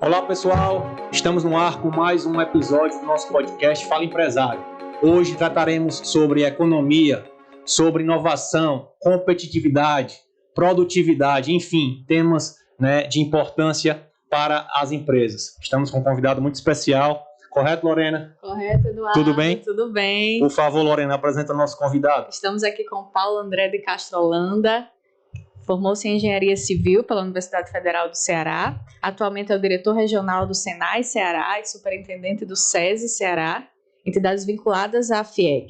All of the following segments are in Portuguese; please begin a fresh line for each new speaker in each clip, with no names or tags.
Olá pessoal, estamos no ar com mais um episódio do nosso podcast Fala Empresário. Hoje trataremos sobre economia, sobre inovação, competitividade, produtividade, enfim, temas de importância para as empresas. Estamos com um convidado muito especial, correto, Lorena?
Correto, Eduardo.
Tudo bem?
Tudo bem.
Por favor, Lorena, apresenta o nosso convidado.
Estamos aqui com Paulo André de Castro Holanda. Formou-se em Engenharia Civil pela Universidade Federal do Ceará. Atualmente é o diretor regional do Senai Ceará e superintendente do SESI Ceará, entidades vinculadas à FIEC.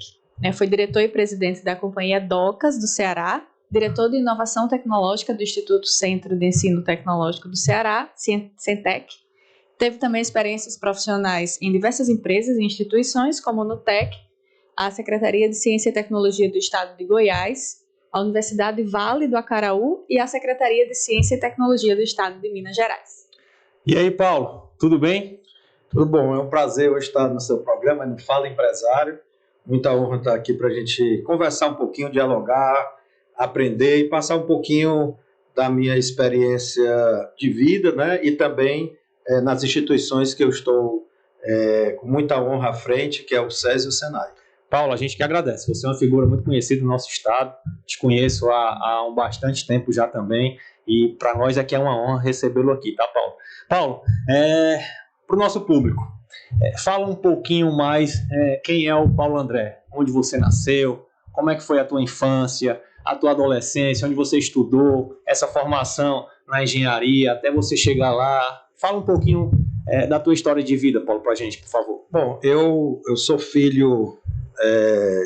Foi diretor e presidente da Companhia Docas do Ceará, diretor de Inovação Tecnológica do Instituto Centro de Ensino Tecnológico do Ceará, Centec. Teve também experiências profissionais em diversas empresas e instituições, como o NUTEC, a Secretaria de Ciência e Tecnologia do Estado de Goiás, a Universidade Vale do Acaraú e a Secretaria de Ciência e Tecnologia do Estado de Minas Gerais.
E aí, Paulo, tudo bem?
Tudo bom, é um prazer hoje estar no seu programa, no Fala Empresário. Muita honra estar aqui para a gente conversar um pouquinho, dialogar, aprender e passar um pouquinho da minha experiência de vida, né? E também nas instituições que eu estou com muita honra à frente, que é o SESI e o Senai.
Paulo, a gente que agradece. Você é uma figura muito conhecida no nosso estado. Te conheço há bastante tempo já também. E para nós aqui é uma honra recebê-lo aqui, tá, Paulo? Paulo, para o nosso público, fala um pouquinho mais quem é o Paulo André. Onde você nasceu, como é que foi a tua infância, a tua adolescência, onde você estudou, essa formação na engenharia, até você chegar lá. Fala um pouquinho da tua história de vida, Paulo, para a gente, por favor.
Bom, eu sou filho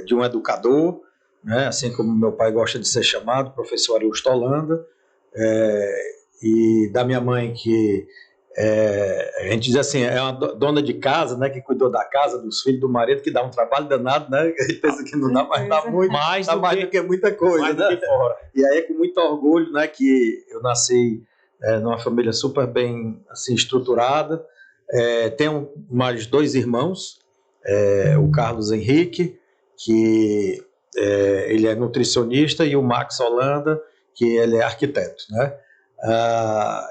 de um educador, né, assim como meu pai gosta de ser chamado, professor Ariusto Holanda, e da minha mãe que a gente diz assim, é uma dona de casa, né, que cuidou da casa, dos filhos, do marido, que dá um trabalho danado, né, a gente pensa que não dá, mas dá muito, mais do que muita coisa,
mais
né?
do que fora.
E aí é com muito orgulho, né, que eu nasci numa família super bem assim, estruturada. Tenho mais dois irmãos, o Carlos Henrique, que ele é nutricionista, e o Max Holanda, que ele é arquiteto, né?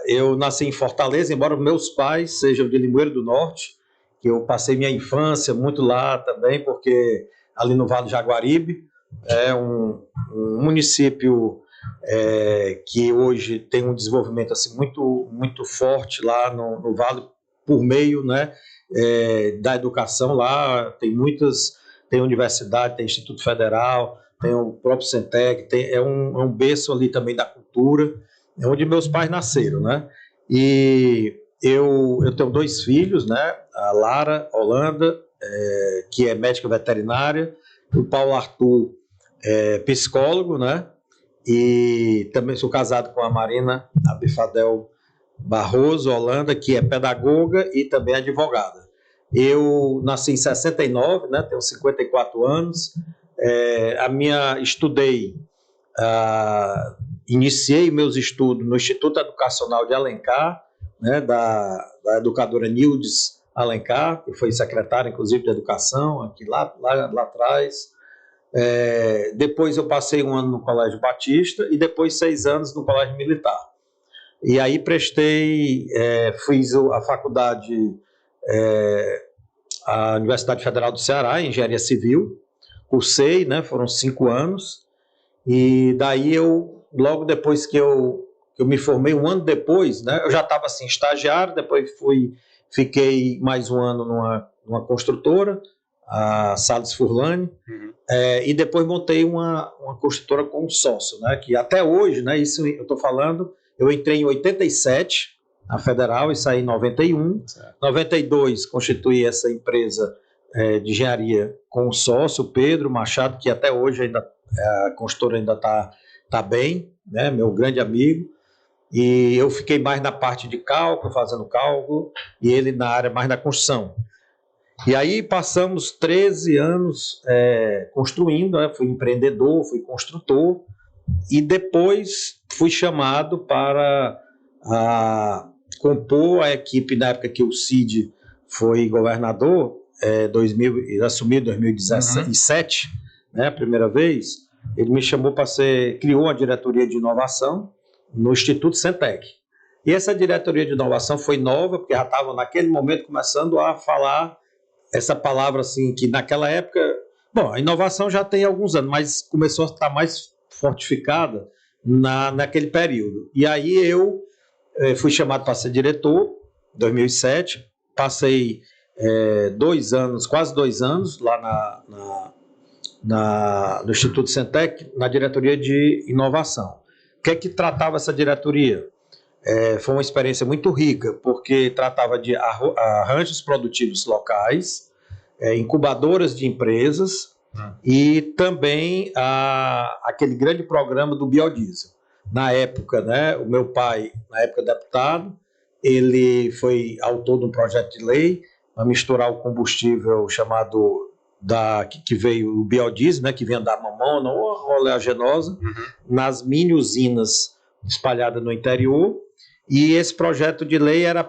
Eu nasci em Fortaleza, embora meus pais sejam de Limoeiro do Norte, que eu passei minha infância muito lá também, porque ali no Vale do Jaguaribe é um município que hoje tem um desenvolvimento assim, muito, muito forte lá no Vale, por meio, né, da educação. Lá tem universidade, tem Instituto Federal, tem o próprio Centec, é um berço ali também da cultura, é onde meus pais nasceram, né? E eu tenho dois filhos, né? A Lara Holanda, que é médica veterinária, o Paulo Arthur, psicólogo, né? E também sou casado com a Marina Abifadel Barroso Holanda, que é pedagoga e também advogada. Eu nasci em 69, né, tenho 54 anos. Iniciei meus estudos no Instituto Educacional de Alencar, né, da educadora Nildes Alencar, que foi secretária, inclusive, de Educação, aqui lá atrás. Depois eu passei um ano no Colégio Batista e depois 6 anos no Colégio Militar. E aí fiz a faculdade, a Universidade Federal do Ceará, em Engenharia Civil, cursei, né, foram 5 anos, e daí logo depois que eu me formei, um ano depois, né, eu já estava assim, estagiário, depois fiquei mais um ano numa construtora, a Salles Furlani, e depois montei uma construtora com um sócio, né, que até hoje, né, isso eu estou falando, eu entrei em 87 na Federal e saí em 91. Certo. 92 constituí essa empresa de engenharia com o sócio, o Pedro Machado, que até hoje ainda a construtora ainda está bem, né, meu grande amigo. E eu fiquei mais na parte de cálculo, fazendo cálculo, e ele na área mais da construção. E aí passamos 13 anos construindo, né, fui empreendedor, fui construtor, e depois fui chamado para compor a equipe na época que o Cid foi governador, assumiu em 2017, né, a primeira vez. Ele me chamou criou a diretoria de inovação no Instituto Centec. E essa diretoria de inovação foi nova, porque já estava naquele momento começando a falar essa palavra assim, que naquela época, bom, a inovação já tem alguns anos, mas começou a estar mais fortificada naquele período. E aí eu fui chamado para ser diretor, em 2007, passei 2 anos, quase 2 anos, lá no Instituto Centec, na diretoria de inovação. O que é que tratava essa diretoria? Foi uma experiência muito rica, porque tratava de arranjos produtivos locais, incubadoras de empresas e também aquele grande programa do biodiesel. Na época, né, o meu pai, na época deputado, ele foi autor de um projeto de lei para misturar o combustível chamado que veio o biodiesel, né, que vinha da mamona ou oleaginosa, nas mini usinas espalhadas no interior. E esse projeto de lei era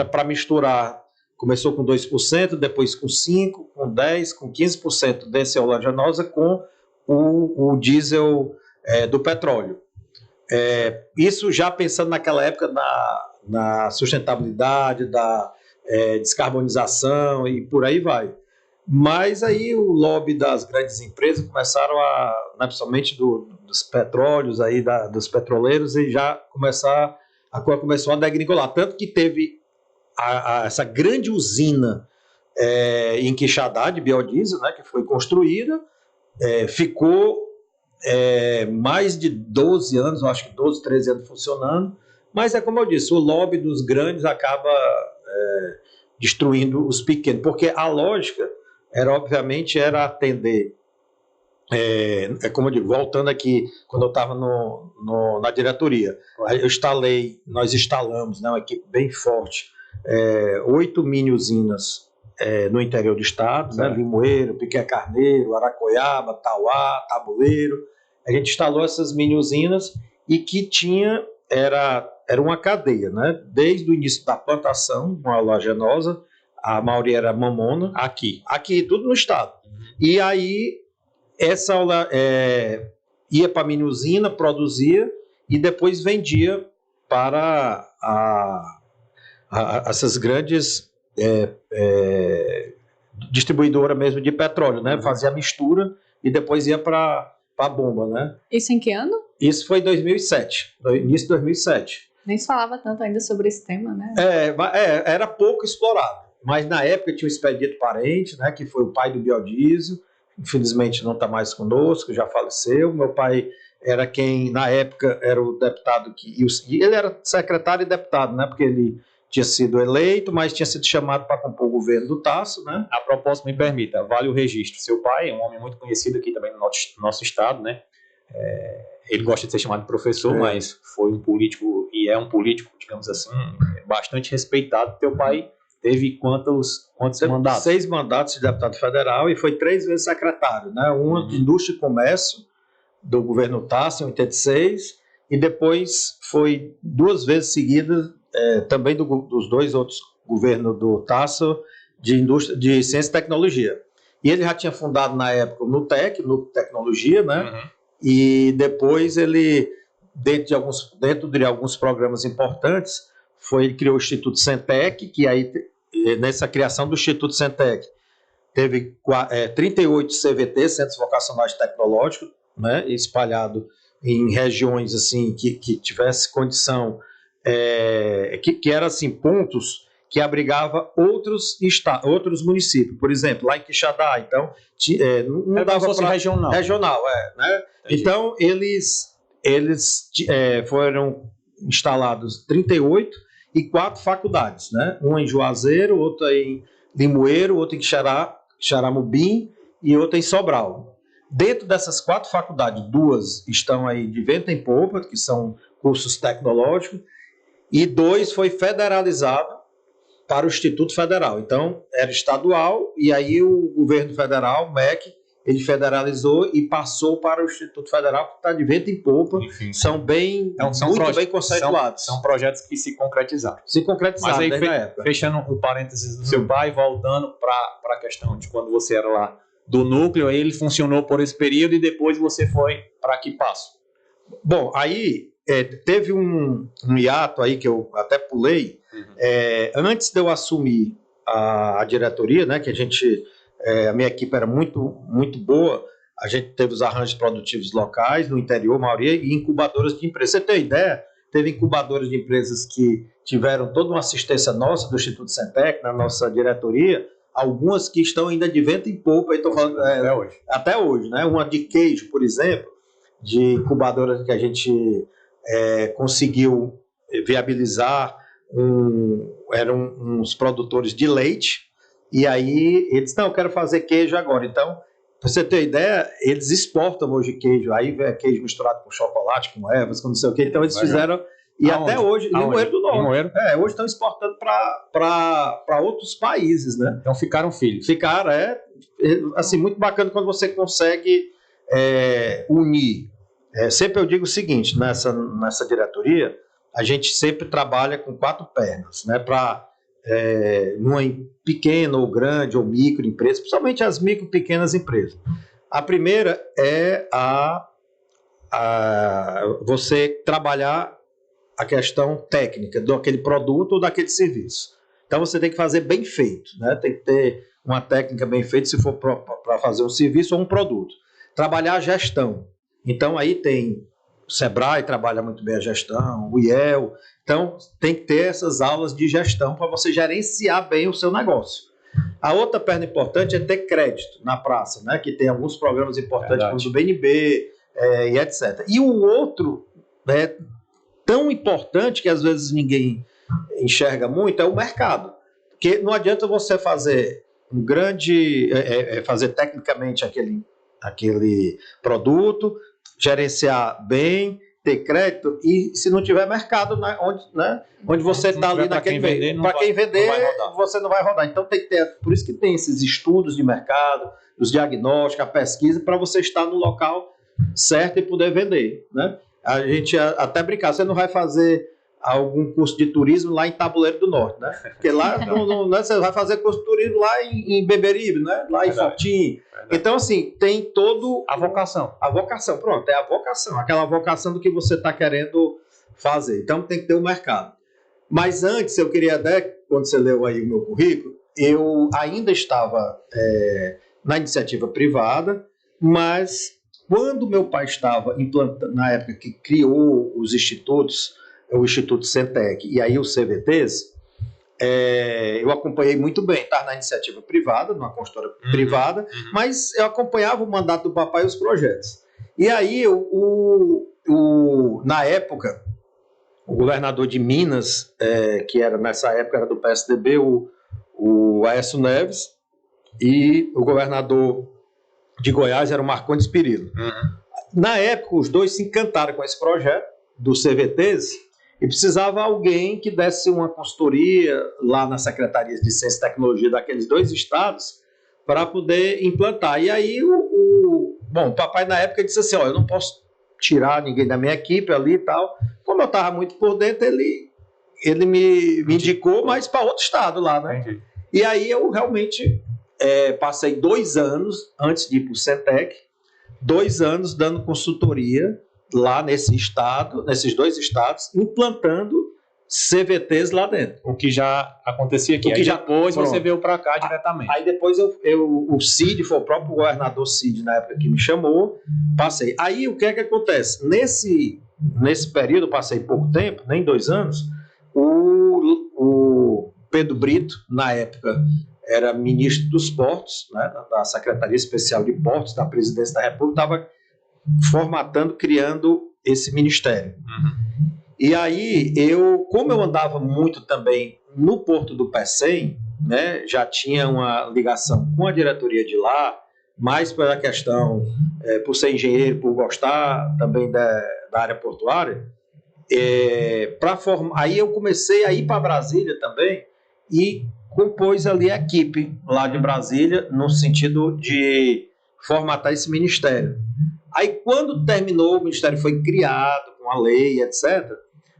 para misturar, começou com 2%, depois com 5%, com 10%, com 15% dessa oleaginosa com o diesel do petróleo. Isso já pensando naquela época na sustentabilidade, da descarbonização e por aí vai. Mas aí o lobby das grandes empresas começaram principalmente dos petróleos, aí dos petroleiros, e já a coisa começou a degringolar. Tanto que teve essa grande usina em Quixadá, de biodiesel, né, que foi construída, ficou mais de 12 anos, acho que 12, 13 anos funcionando, mas como eu disse, o lobby dos grandes acaba destruindo os pequenos, porque a lógica obviamente era atender, como eu digo, voltando aqui, quando eu estava na diretoria, nós instalamos, né, uma equipe bem forte, 8 mini usinas no interior do estado, né, Limoeiro, Piqué Carneiro, Aracoiaba, Tauá, Tabuleiro. A gente instalou essas mini usinas e que era uma cadeia, né, desde o início da plantação, uma oleaginosa, a maioria era mamona, aqui, tudo no estado. E aí essa ia para a mini usina, produzia e depois vendia para essas grandes distribuidoras mesmo de petróleo, né? Fazia a mistura e depois ia para a bomba, né?
Isso em que ano?
Isso foi em 2007, no início de 2007.
Nem se falava tanto ainda sobre esse tema, né?
Era pouco explorado, mas na época tinha o Expedito Parente, né, que foi o pai do biodiesel, infelizmente não está mais conosco, já faleceu. Meu pai era quem, na época, era o deputado e ele era secretário e deputado, né, porque ele tinha sido eleito, mas tinha sido chamado para compor o governo do Tasso, né?
A propósito, me permita, vale o registro. Seu pai é um homem muito conhecido aqui também no nosso estado, né? Ele gosta de ser chamado de professor, mas foi um político, e é um político, digamos assim, bastante respeitado. Teu pai teve quantos mandatos?
6 mandatos de deputado federal e foi 3 vezes secretário, né? Um de Indústria e Comércio do governo Tasso, em 86, e depois foi 2 vezes seguidas, também dos 2 outros governos do Tasso, de Indústria, de Ciência e Tecnologia. E ele já tinha fundado na época o NUTEC, Tecnologia, né? E depois ele, dentro de alguns programas importantes, ele criou o Instituto Centec, que aí, nessa criação do Instituto Centec, teve 38 CVT, Centros Vocacionais Tecnológicos, né, espalhado em regiões assim, que tivesse condição, que eram assim, pontos que abrigava outros municípios. Por exemplo, lá em Quixadá, então, não dava para
regional.
Né? Então, eles foram instalados 38 e 4 faculdades, né? Uma em Juazeiro, outra em Limoeiro, outra em Xaramubim e outra em Sobral. Dentro dessas 4 faculdades, 2 estão aí de vento em popa, que são cursos tecnológicos, e 2 foi federalizado para o Instituto Federal. Então, era estadual, e aí o governo federal, o MEC, ele federalizou e passou para o Instituto Federal, que está de vento em popa. Enfim, são bem conceituados.
São projetos que se concretizaram.
Mas aí,
desde a época. Fechando o parênteses do seu pai, voltando para a questão de quando você era lá do núcleo, aí ele funcionou por esse período e depois você foi para que passo?
Bom, aí teve um hiato aí que eu até pulei. Antes de eu assumir a diretoria, né, que a minha equipe era muito, muito boa, a gente teve os arranjos produtivos locais no interior, maioria, e incubadoras de empresas. Você tem ideia? Teve incubadoras de empresas que tiveram toda uma assistência nossa do Instituto Centec, na nossa diretoria, algumas que estão ainda de vento em polpa, estou falando até hoje, né? Uma de queijo, por exemplo, de incubadoras que a gente conseguiu viabilizar, eram uns produtores de leite, e aí eles, não, eu quero fazer queijo agora. Então, pra você ter ideia, eles exportam hoje queijo, aí é queijo misturado com chocolate, com ervas, com não sei o que, então eles fizeram, e
aonde?
até hoje, em Limoeiro do Norte.
Limoeiro?
Hoje estão exportando para outros países, né?
Então ficaram filhos.
Ficaram, assim, muito bacana quando você consegue unir. Sempre eu digo o seguinte, nessa diretoria, a gente sempre trabalha com 4 pernas, né? Para numa pequena ou grande ou micro empresa, principalmente as micro pequenas empresas. A primeira é você trabalhar a questão técnica daquele produto ou daquele serviço. Então você tem que fazer bem feito, né? Tem que ter uma técnica bem feita se for para fazer um serviço ou um produto. Trabalhar a gestão. Então aí tem o Sebrae, trabalha muito bem a gestão, o IEL. Então tem que ter essas aulas de gestão para você gerenciar bem o seu negócio. A outra perna importante é ter crédito na praça, né? Que tem alguns programas importantes como o do BNB e etc. E o outro tão importante que às vezes ninguém enxerga muito é o mercado. Porque não adianta você fazer fazer tecnicamente aquele produto, gerenciar bem, ter crédito, e se não tiver mercado, né, onde você está ali naquele meio, para quem vender, você não vai rodar. Então tem que ter, por isso que tem esses estudos de mercado, os diagnósticos, a pesquisa, para você estar no local certo e poder vender, né? A gente até brincar, você não vai fazer algum curso de turismo lá em Tabuleiro do Norte, né? Porque lá você vai fazer curso de turismo lá em Beberibe, né? Lá em Fortim. Então, assim, tem todo...
A vocação.
A vocação, pronto, é a vocação. Aquela vocação do que você está querendo fazer. Então, tem que ter o mercado. Mas antes, eu queria até, quando você leu aí o meu currículo, eu ainda estava na iniciativa privada, mas quando meu pai estava implantando, na época que criou os institutos, o Instituto Centec e aí os CVTs, eu acompanhei muito bem, estava na iniciativa privada, numa consultora privada, mas eu acompanhava o mandato do papai e os projetos. E aí, na época, o governador de Minas, que era nessa época era do PSDB, o Aécio Neves, e o governador de Goiás era o Marcondes Perillo. Na época, os dois se encantaram com esse projeto dos CVTs, e precisava alguém que desse uma consultoria lá nas secretarias de Ciência e Tecnologia daqueles 2 estados para poder implantar. E aí, o papai na época disse assim, eu não posso tirar ninguém da minha equipe ali e tal. Como eu estava muito por dentro, ele me indicou, mas para outro estado lá, né? Entendi. E aí eu realmente passei 2 anos, antes de ir para o Centec, 2 anos dando consultoria lá nesses 2 estados, implantando CVTs lá dentro.
O que já acontecia aqui. Depois você veio para cá diretamente.
Aí depois o Cid, foi o próprio governador Cid na época que me chamou, passei. Aí o que é que acontece? Nesse período, passei pouco tempo, nem 2 anos, o Pedro Brito, na época, era ministro dos Portos, né, da Secretaria Especial de Portos, da Presidência da República, estava formatando, criando esse ministério. E aí, como eu andava muito também no Porto do Pecém, né, já tinha uma ligação com a diretoria de lá, mais pela questão, por ser engenheiro, por gostar também da área portuária, aí eu comecei a ir para Brasília também e compôs ali a equipe lá de Brasília, no sentido de formatar esse ministério. Aí, quando terminou, o ministério foi criado com a lei, etc.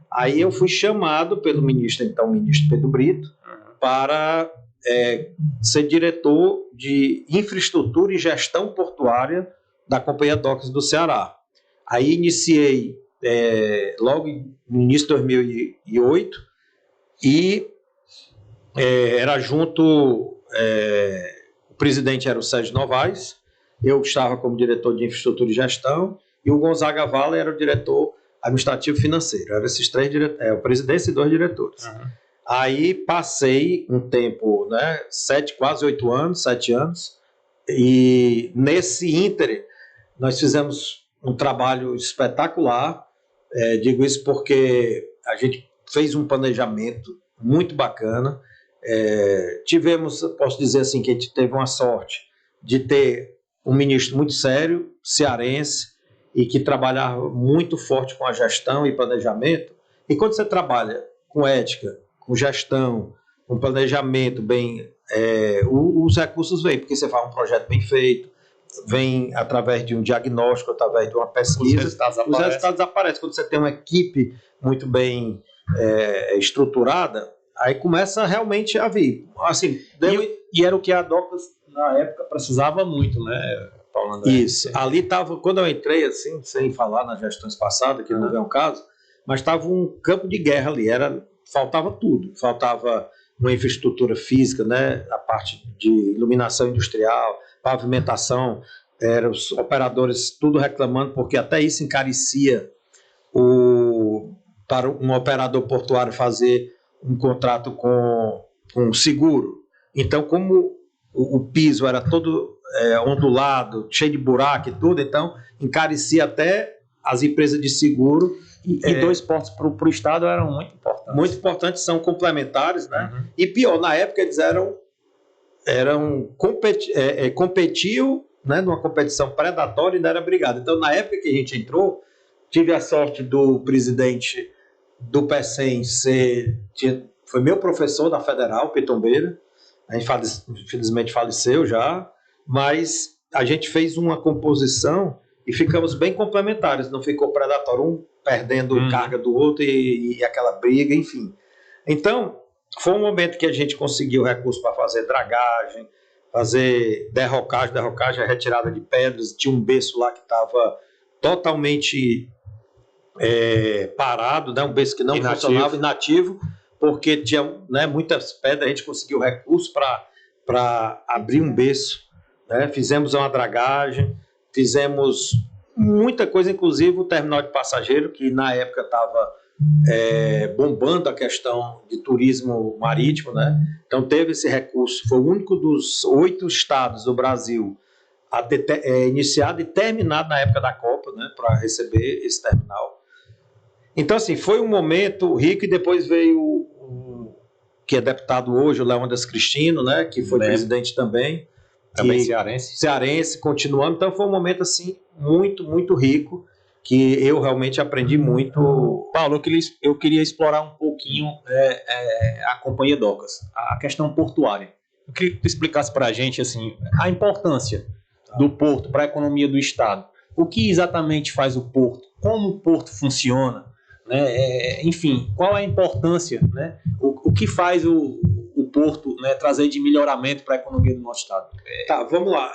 Aí eu fui chamado pelo ministro Pedro Brito, para ser diretor de infraestrutura e gestão portuária da Companhia Docas do Ceará. Aí iniciei logo no início de 2008, e era junto, o presidente era o Sérgio Novaes, eu estava como diretor de infraestrutura e gestão, e o Gonzaga Valle era o diretor administrativo financeiro. Eram esses três diretores, o presidente e 2 diretores. Uhum. Aí passei um tempo, né, 7 anos, e nesse ínterim nós fizemos um trabalho espetacular. Digo isso porque a gente fez um planejamento muito bacana. Tivemos, posso dizer assim, que a gente teve uma sorte de ter um ministro muito sério, cearense, e que trabalhava muito forte com a gestão e planejamento. E quando você trabalha com ética, com gestão, com planejamento bem, os recursos vêm, porque você faz um projeto bem feito, vem através de um diagnóstico, através de uma pesquisa, os resultados aparecem. Quando você tem uma equipe muito bem estruturada, aí começa realmente a vir. Assim,
e era o que a Docas, na época, precisava muito, né, Paulo André?
Isso. Ali estava, quando eu entrei, assim, sem falar nas gestões passadas, que não é o caso, mas estava um campo de guerra ali, faltava tudo. Faltava uma infraestrutura física, né, a parte de iluminação industrial, pavimentação, eram os operadores tudo reclamando, porque até isso encarecia para um operador portuário fazer um contrato com um seguro. Então, como o piso era todo ondulado, cheio de buraco e tudo, então encarecia até as empresas de seguro.
E 2 portos para o Estado eram muito importantes.
Muito importantes, são complementares, né? Uhum. E pior, na época eles competiam, né, numa competição predatória e não era brigada. Então, na época que a gente entrou, tive a sorte do presidente do PECEM foi meu professor da Federal, Pitombeira. A gente infelizmente faleceu já, mas a gente fez uma composição e ficamos bem complementares, não ficou predatório, um perdendo carga do outro e aquela briga, enfim. Então, foi um momento que a gente conseguiu recursos para fazer dragagem, fazer derrocagem, a retirada de pedras. Tinha um berço lá que estava totalmente parado, né? Um berço que não funcionava, inativo, porque tinha, né, muitas pedras. A gente conseguiu recursos para abrir um berço, né? Fizemos uma dragagem, fizemos muita coisa, inclusive o terminal de passageiro, que na época estava bombando a questão de turismo marítimo, né? Então teve esse recurso, foi o único dos 8 estados do Brasil a ter iniciado e terminado na época da Copa, né, para receber esse terminal. Então, assim, foi um momento rico. E depois veio o que é deputado hoje, o Leônidas Cristino, né, que foi presidente também cearense, continuando. Então foi um momento assim muito, muito rico, que eu realmente aprendi muito.
Paulo, eu queria explorar um pouquinho a Companhia Docas, a questão portuária. Eu queria que tu explicasse para a gente assim, a importância do porto para a economia do Estado. O que exatamente faz o porto? Como o porto funciona? Né? Enfim, qual é a importância? Né? O que faz o porto, né, trazer de melhoramento para a economia do nosso Estado?
Tá, vamos lá.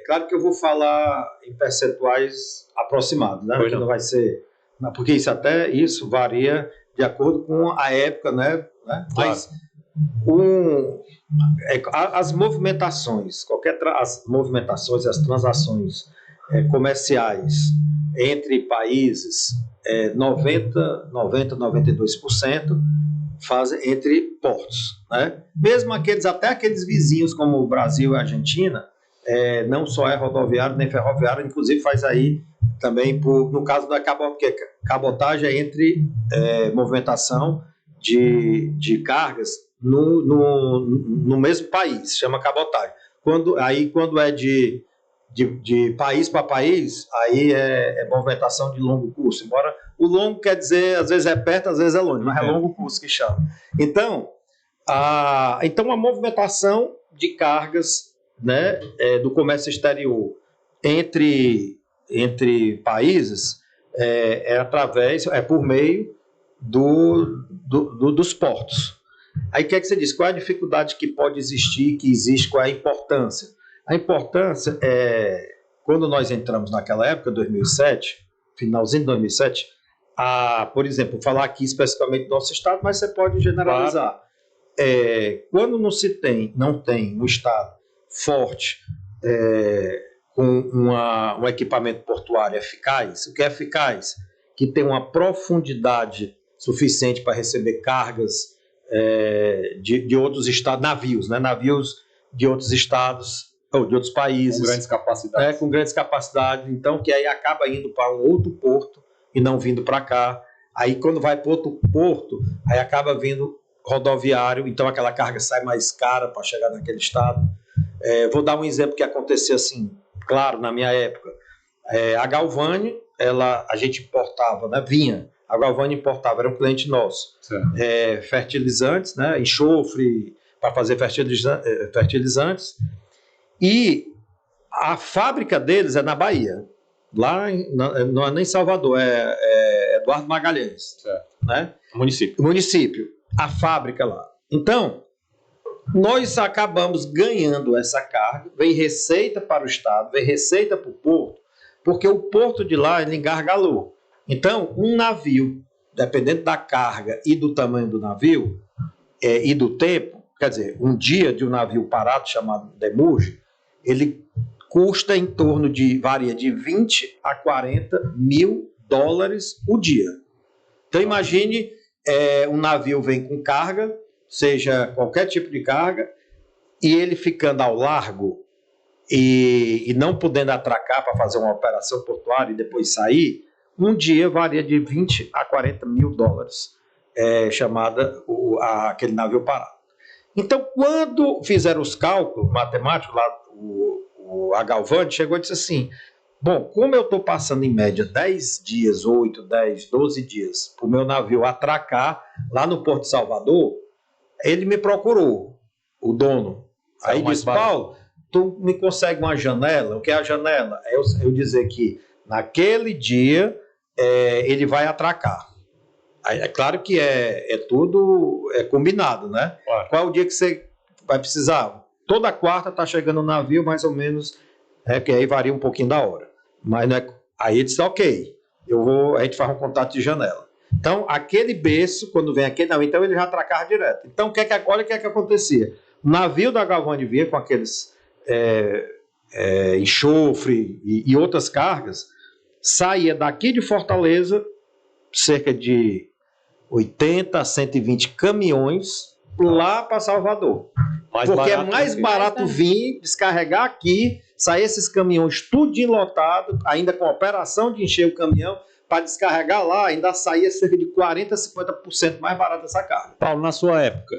Claro que eu vou falar em percentuais aproximados, né? Não vai ser, porque isso varia de acordo com a época, né?
Claro.
Mas as movimentações, as movimentações, as transações comerciais entre países, 92% fazem entre portos, né? Mesmo até aqueles vizinhos como o Brasil e a Argentina, não só é rodoviário nem ferroviário, inclusive faz aí também, no caso da cabotagem, entre movimentação de cargas no mesmo país, chama cabotagem. Quando é de país para país, aí é movimentação de longo curso, embora o longo quer dizer, às vezes é perto, às vezes é longe, mas é longo curso que chama. Então a movimentação de cargas, né, do comércio exterior entre países por meio dos portos. Aí o que é que você diz? Qual é a dificuldade que pode existir, que existe, qual é a importância? A importância quando nós entramos naquela época, 2007, finalzinho de 2007, por exemplo, falar aqui especificamente do nosso estado, mas você pode generalizar. Quando não tem um estado forte, com um equipamento portuário eficaz, o que é eficaz? Que tem uma profundidade suficiente para receber cargas de outros estados, navios, né? Navios de outros estados ou de outros países.
Com grandes capacidades.
Com grandes capacidades, então, que aí acaba indo para um outro porto e não vindo para cá. Aí, quando vai para outro porto, aí acaba vindo rodoviário, então aquela carga sai mais cara para chegar naquele estado. Vou dar um exemplo que acontecia assim, claro, na minha época. A Galvani, a gente importava, né, vinha. A Galvani importava, era um cliente nosso. Fertilizantes, né, enxofre, para fazer fertilizantes. E a fábrica deles é na Bahia. Lá, não é nem Salvador, é Eduardo Magalhães. Né? Município. A fábrica lá. Então, nós acabamos ganhando essa carga, vem receita para o estado, vem receita para o porto, porque o porto de lá ele engargalou. Então, um navio, dependendo da carga e do tamanho do navio e do tempo, quer dizer, um dia de um navio parado chamado demurge, ele custa em torno varia de 20 a 40 mil dólares o dia. Então, imagine, um navio vem com carga, seja qualquer tipo de carga, e ele ficando ao largo e não podendo atracar para fazer uma operação portuária e depois sair, um dia varia de 20 a 40 mil dólares, aquele navio parado. Então, quando fizeram os cálculos matemáticos, lá, a Galvani chegou e disse assim, bom, como eu estou passando em média 10 dias, 8, 10, 12 dias, para o meu navio atracar lá no Porto de Salvador, ele me procurou, o dono. Aí disse, Paulo, tu me consegue uma janela? O que é a janela? É eu dizer que naquele dia ele vai atracar. Aí, é claro que tudo combinado, né? Claro. Qual é o dia que você vai precisar? Toda quarta está chegando um navio, mais ou menos, que aí varia um pouquinho da hora. Mas não é... Aí ele disse, ok, a gente faz um contato de janela. Então, aquele berço, quando vem aquele navio, então ele já atracava direto. Então, olha o que acontecia. O navio da Galvani vinha com aqueles enxofre e outras cargas, saía daqui de Fortaleza, cerca de 80 a 120 caminhões, lá para Salvador. Porque é mais barato vir, descarregar aqui, sair esses caminhões tudo lotado, ainda com a operação de encher o caminhão, para descarregar lá, ainda saía cerca de 40% a 50% mais barato essa carga.
Paulo, na sua época,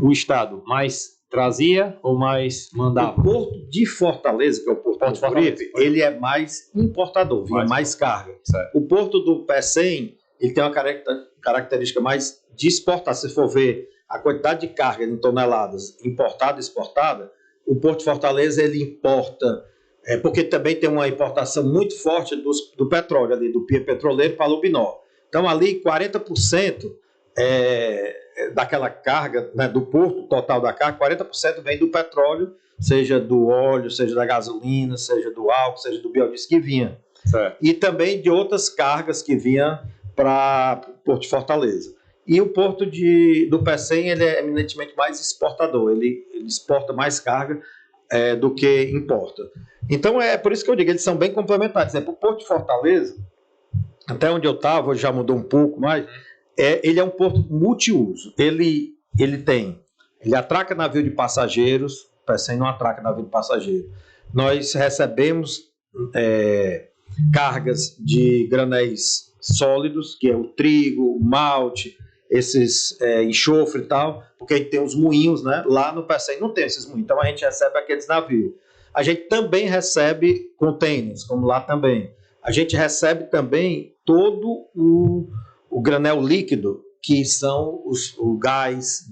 o Estado mais trazia ou mais mandava?
O Porto de Fortaleza, que é o Porto de Fortaleza, ele é mais importador, vinha mais carga. Certo. O Porto do Pecém, ele tem uma característica mais de exportar. Se for ver a quantidade de carga em toneladas importada e exportada, o Porto de Fortaleza ele importa, porque também tem uma importação muito forte do petróleo, ali, do Pia Petroleiro para Lubinó. Então, ali, 40% daquela carga, né, do porto total da carga, 40% vem do petróleo, seja do óleo, seja da gasolina, seja do álcool, seja do biodiesel que vinha. Certo. E também de outras cargas que vinham para o Porto de Fortaleza. E o Porto do Pecém ele é eminentemente mais exportador, ele exporta mais carga do que importa. Então é por isso que eu digo, eles são bem complementares. Por exemplo, o Porto de Fortaleza, até onde eu estava, hoje já mudou um pouco mais, ele é um porto multiuso. Ele atraca navio de passageiros, o Pecém não atraca navio de passageiro. Nós recebemos cargas de granéis sólidos, que é o trigo, o malte, esses enxofre e tal, porque a gente tem os moinhos, né? Lá no Pecém não tem esses moinhos, então a gente recebe aqueles navios. A gente também recebe containers, como lá também. A gente recebe também todo o granel líquido, que são o gás,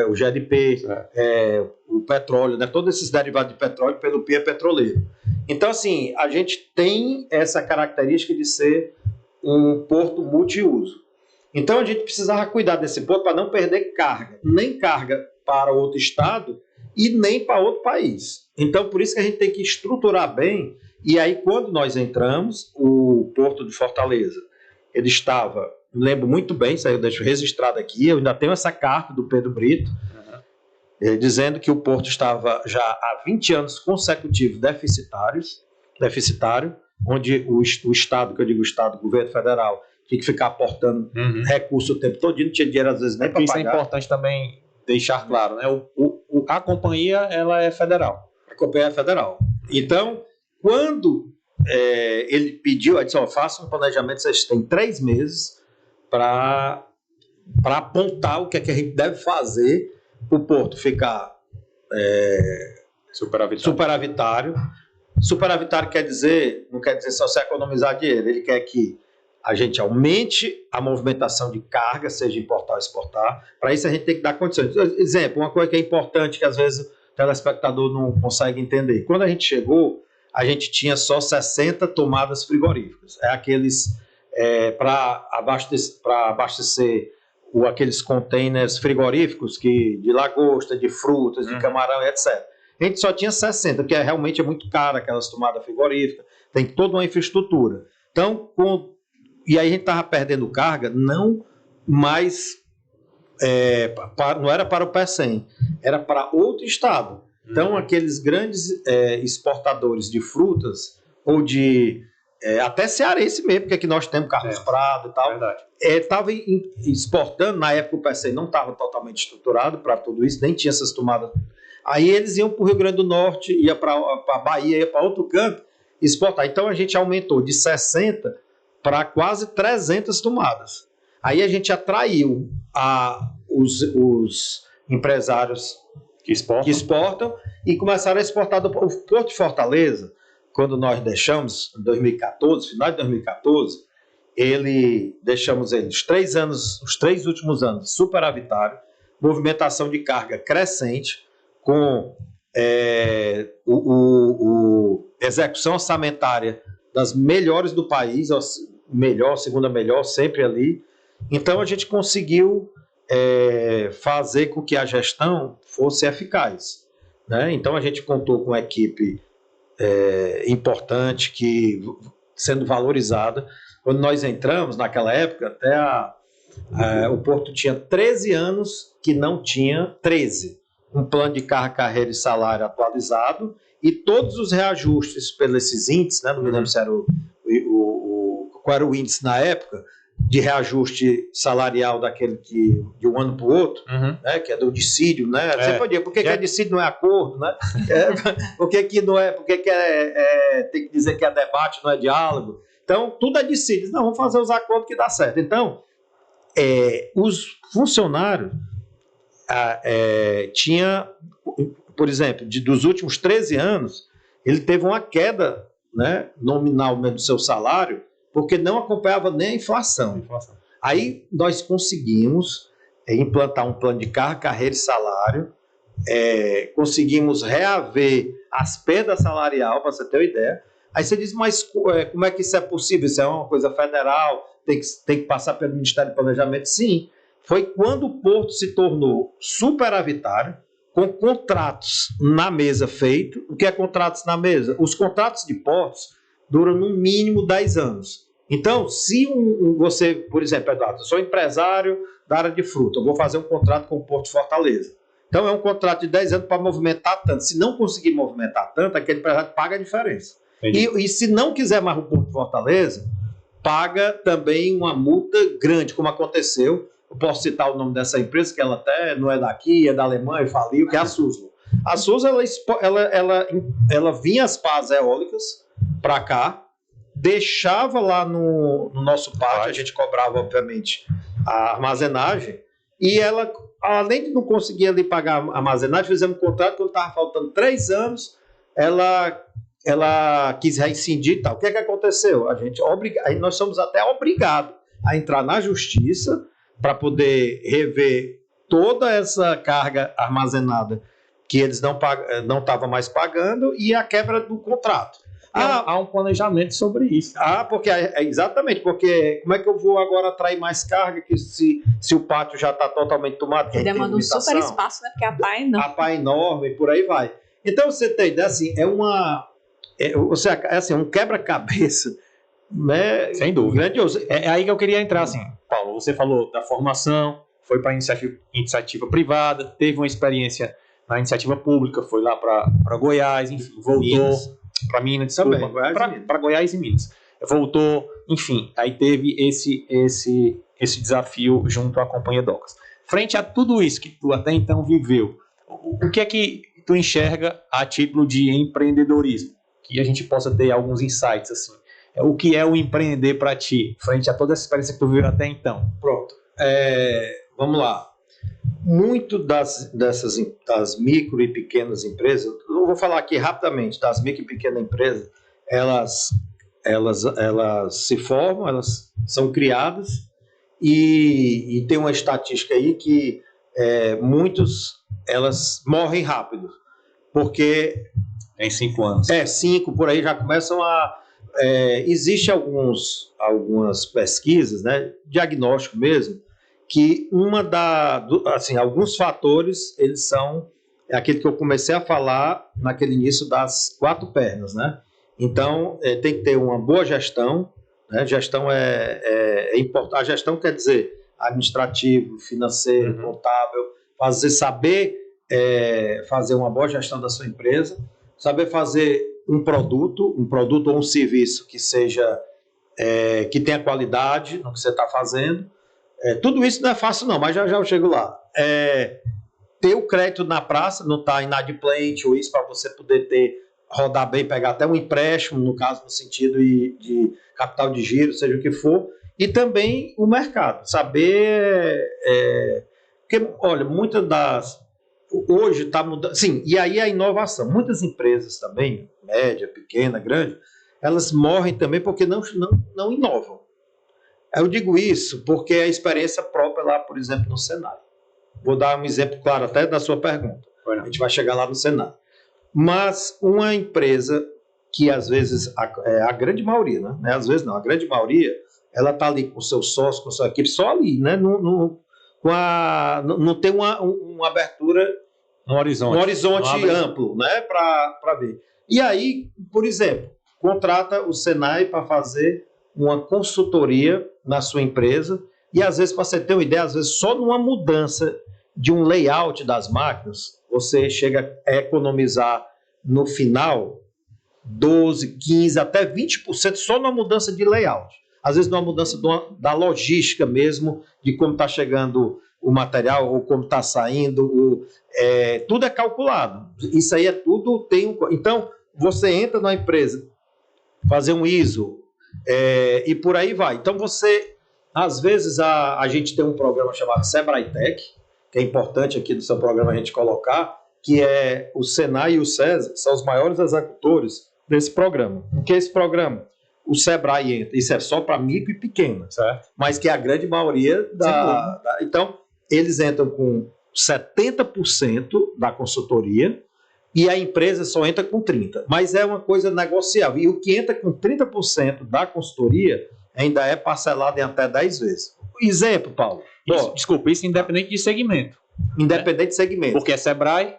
o GLP, o petróleo, né? Todos esses derivados de petróleo pelo Pia Petroleiro. Então, assim, a gente tem essa característica de ser um porto multiuso. Então, a gente precisava cuidar desse porto para não perder carga, nem carga para outro estado e nem para outro país. Então, por isso que a gente tem que estruturar bem. E aí, quando nós entramos, o Porto de Fortaleza, ele estava, lembro muito bem, isso aí eu deixo registrado aqui, eu ainda tenho essa carta do Pedro Brito, dizendo que o Porto estava já há 20 anos consecutivos deficitário, onde o Estado, que eu digo Estado, o governo federal, tinha que ficar aportando recurso o tempo todo, não tinha dinheiro às vezes nem para pagar.
Isso é importante também deixar claro, né? A companhia, ela é federal.
A companhia é federal. Então, quando ele pediu, ele disse, faça um planejamento, vocês têm 3 meses para apontar o que é que a gente deve fazer para o Porto ficar superavitário. Superavitário não quer dizer só se economizar dinheiro, ele quer que a gente aumente a movimentação de carga, seja importar ou exportar. Para isso a gente tem que dar condições. Exemplo, uma coisa que é importante que às vezes o telespectador não consegue entender. Quando a gente chegou, a gente tinha só 60 tomadas frigoríficas. É aqueles para abastecer aqueles containers frigoríficos de lagosta, de frutas, de camarão, etc. A gente só tinha 60, porque realmente é muito caro aquelas tomadas frigoríficas, tem toda uma infraestrutura. Então, e aí a gente estava perdendo carga, não era para o PECEM, era para outro estado. Então, aqueles grandes exportadores de frutas, ou até cearense mesmo, porque aqui nós temos Carlos Prado e tal, estava exportando, na época o PECEM não estava totalmente estruturado para tudo isso, nem tinha essas tomadas. Aí eles iam para o Rio Grande do Norte, ia para a Bahia, ia para outro canto, exportar. Então a gente aumentou de 60 para quase 300 tomadas. Aí a gente atraiu os empresários que exportam e começaram a exportar do Porto de Fortaleza. Quando nós deixamos, em 2014, final de 2014, deixamos ele os 3 últimos anos superavitário, movimentação de carga crescente, com execução orçamentária das melhores do país, segunda melhor, sempre ali. Então a gente conseguiu fazer com que a gestão fosse eficaz, né? Então a gente contou com uma equipe importante, sendo valorizada. Quando nós entramos, naquela época, até o Porto tinha 13 anos que não tinha um plano de carreira e salário atualizado, e todos os reajustes pelos esses índices, né? Não me lembro se era qual era o índice na época, de reajuste salarial daquele de um ano para o outro, né? Que é do dissídio, né? Você podia, por que é dissídio, não é acordo, né? Por que não é, tem que dizer que é debate, não é diálogo? Então, tudo é dissídio. Não, vamos fazer os acordos que dá certo. Então, os funcionários tinha, por exemplo, dos últimos 13 anos, ele teve uma queda, né, nominal do seu salário, porque não acompanhava nem a inflação. Aí nós conseguimos implantar um plano de carreira e salário, conseguimos reaver as perdas salariais, para você ter uma ideia. Aí você diz, mas como é que isso é possível? Isso é uma coisa federal, tem que passar pelo Ministério do Planejamento? Sim. Foi quando o Porto se tornou superavitário, com contratos na mesa feitos. O que é contratos na mesa? Os contratos de portos duram no mínimo 10 anos. Então, se você, por exemplo, Eduardo, eu sou empresário da área de fruta, eu vou fazer um contrato com o Porto de Fortaleza. Então, é um contrato de 10 anos para movimentar tanto. Se não conseguir movimentar tanto, aquele empresário paga a diferença. E se não quiser mais o Porto de Fortaleza, paga também uma multa grande, como aconteceu. Eu posso citar o nome dessa empresa, que ela até não é daqui, é da Alemanha, faliu, que é a Suzlon. A Suzlon, ela vinha as pás eólicas para cá, deixava lá no nosso pátio, a gente cobrava, obviamente, a armazenagem, e ela, além de não conseguir ali pagar a armazenagem, fizemos um contrato, quando estava faltando 3 anos, ela quis rescindir e tal. O que é que aconteceu? Aí nós somos até obrigados a entrar na justiça para poder rever toda essa carga armazenada que eles não estavam mais pagando e a quebra do contrato.
Há um planejamento sobre isso.
Exatamente, porque como é que eu vou agora atrair mais carga se o pátio já está totalmente tomado?
Que demanda um super espaço, né? Porque a pá é enorme.
A pá é enorme, e por aí vai. Então, você tem ideia, assim, um quebra-cabeça né,
Sem dúvida.
grandioso.
É aí que eu queria entrar, assim, Paulo. Você falou da formação, foi para iniciativa privada, teve uma experiência na iniciativa pública, foi lá para Goiás, enfim, voltou para Minas, desculpa, para Goiás e Minas. Voltou, enfim, aí teve esse desafio junto à Companhia Docas. Frente a tudo isso que tu até então viveu, o que é que tu enxerga a título de empreendedorismo? Que a gente possa ter alguns insights, assim. O que é o empreender para ti, frente a toda essa experiência que tu viveu até então?
Pronto. Vamos lá. Muito das micro e pequenas empresas, eu vou falar aqui rapidamente, das micro e pequenas empresas, elas se formam, elas são criadas e tem uma estatística aí que elas morrem rápido, porque
em 5 anos.
5 por aí já começam a... Existe algumas pesquisas, né, diagnóstico mesmo, que alguns fatores, eles são aquele que eu comecei a falar naquele início das 4 pernas, né? Então, tem que ter uma boa gestão, né? Gestão é importante. A gestão quer dizer administrativo, financeiro, contábil, saber fazer uma boa gestão da sua empresa, saber fazer um produto ou um serviço que seja que tenha qualidade no que você está fazendo. Tudo isso não é fácil não, mas já eu chego lá. Ter o crédito na praça, não estar inadimplente ou isso, para você poder rodar bem, pegar até um empréstimo, no caso, no sentido de capital de giro, seja o que for, e também o mercado, saber... porque, olha, hoje está mudando... Sim, e aí a inovação. Muitas empresas também, média, pequena, grande, elas morrem também porque não inovam. Eu digo isso porque é a experiência própria lá, por exemplo, no Senai. Vou dar um exemplo claro até da sua pergunta. A gente vai chegar lá no Senai. Mas uma empresa que às vezes, a grande maioria, né? Às vezes não, a grande maioria, ela está ali com o seu sócio, com a sua equipe, só ali, né? Não tem uma abertura,
um horizonte
amplo, né? Para ver. E aí, por exemplo, contrata o Senai para fazer uma consultoria na sua empresa e às vezes, para você ter uma ideia, às vezes só numa mudança de um layout das máquinas, você chega a economizar no final 12, 15, até 20% só na mudança de layout. Às vezes numa mudança da logística mesmo, de como está chegando o material ou como está saindo, tudo é calculado. Isso aí tudo Então, você entra na empresa, fazer um ISO, e por aí vai. Então às vezes a gente tem um programa chamado Sebrae Tech, que é importante aqui do seu programa a gente colocar, que é o Senai e o SESI, são os maiores executores desse programa. O que é esse programa? O Sebrae entra, isso é só para micro e pequena, certo? Mas que é a grande maioria então, eles entram com 70% da consultoria, e a empresa só entra com 30%. Mas é uma coisa negociável. E o que entra com 30% da consultoria ainda é parcelado em até 10 vezes. Exemplo, Paulo.
Isso independente de segmento.
Independente de segmento.
Porque é Sebrae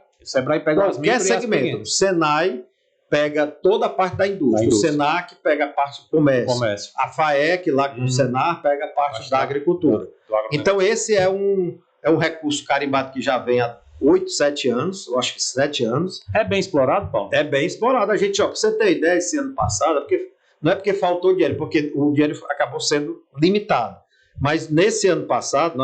pega as micro
segmento. O Senai pega toda a parte da indústria. O Senac pega a parte do comércio. A FAEC, lá com o Senar, pega a parte da agricultura. Então, esse é um recurso carimbado que já vem há 8, 7 anos, eu acho que 7 anos.
É bem explorado, Paulo?
É bem explorado. A gente, para você ter ideia, esse ano passado, não é porque faltou dinheiro, porque o dinheiro acabou sendo limitado. Mas nesse ano passado,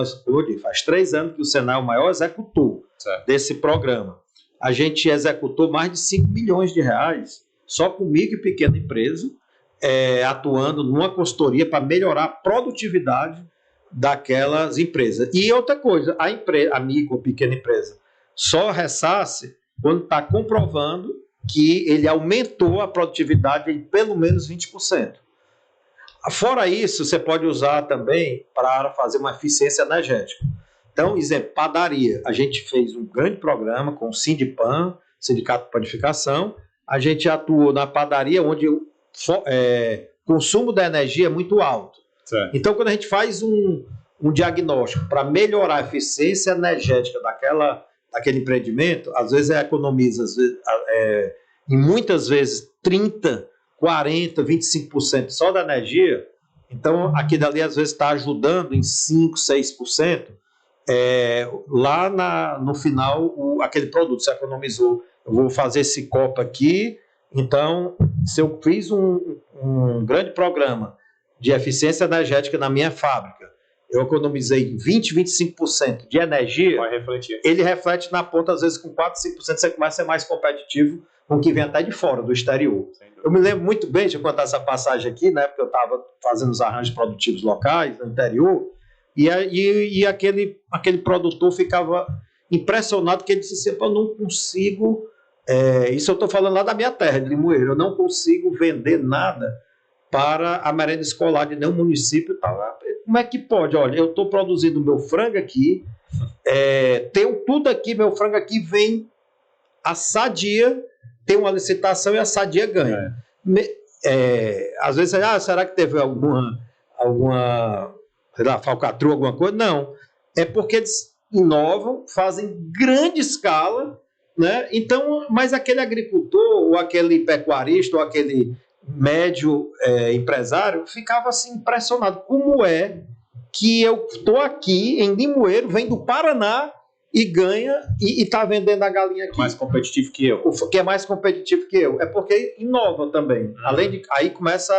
faz 3 anos que o Senai é o maior executor desse programa. A gente executou mais de 5 milhões de reais só com micro e pequena empresa, atuando numa consultoria para melhorar a produtividade daquelas empresas. E outra coisa, a micro ou pequena empresa só ressarce quando está comprovando que ele aumentou a produtividade em pelo menos 20%. Fora isso, você pode usar também para fazer uma eficiência energética. Então, exemplo, padaria. A gente fez um grande programa com o Sindipam, Sindicato de Panificação. A gente atuou na padaria onde o consumo da energia é muito alto. Certo. Então, quando a gente faz um diagnóstico para melhorar a eficiência energética daquele empreendimento, às vezes economiza, em muitas vezes 30%, 40%, 25% só da energia, então aqui dali às vezes está ajudando em 5%, 6%, lá no final aquele produto você economizou. Eu vou fazer esse copo aqui, então se eu fiz um grande programa de eficiência energética na minha fábrica, eu economizei 20%, 25% de energia,
vai refletir.
Ele reflete na ponta, às vezes com 4%, 5%, você começa a ser mais competitivo com o que vem até de fora, do exterior. Eu me lembro muito bem de contar essa passagem aqui, né, porque eu estava fazendo os arranjos produtivos locais, no interior, e aquele produtor ficava impressionado, que ele disse assim, eu não consigo, isso eu estou falando lá da minha terra, de Limoeiro, eu não consigo vender nada para a merenda escolar de nenhum município. Como é que pode? Olha, eu estou produzindo meu frango aqui, tenho tudo aqui, meu frango aqui vem a Sadia, tem uma licitação e a Sadia ganha. Às vezes, será que teve alguma sei lá, falcatrua, alguma coisa? Não. É porque eles inovam, fazem grande escala, né? Então, mas aquele agricultor, ou aquele pecuarista, ou aquele médio empresário, ficava assim impressionado. Como é que eu estou aqui em Limoeiro, vem do Paraná e ganha e está vendendo a galinha aqui?
Mais competitivo que eu.
Que é mais competitivo que eu. É porque inova também. Além de, aí começa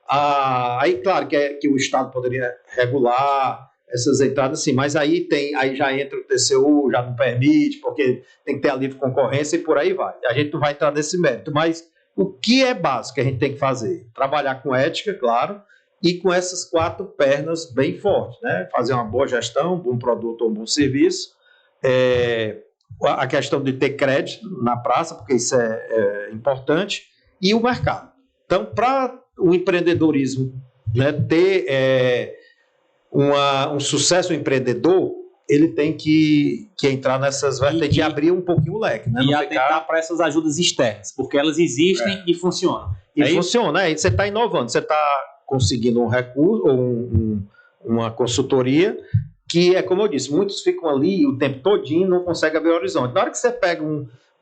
aí claro que o Estado poderia regular essas entradas, sim, mas aí já entra o TCU, já não permite, porque tem que ter a livre concorrência e por aí vai. A gente não vai entrar nesse mérito, mas o que é básico que a gente tem que fazer? Trabalhar com ética, claro, e com essas 4 pernas bem fortes, né? Fazer uma boa gestão, um bom produto ou um bom serviço, a questão de ter crédito na praça, porque isso é importante, e o mercado. Então, para o empreendedorismo, né, ter um sucesso empreendedor, ele tem que entrar nessas vertentes e abrir um pouquinho o leque. Né?
E atentar para essas ajudas externas, porque elas existem e funcionam.
E funciona, aí você está inovando, você está conseguindo um recurso ou uma consultoria que, como eu disse, muitos ficam ali o tempo todinho e não conseguem abrir o horizonte. Na hora que você pega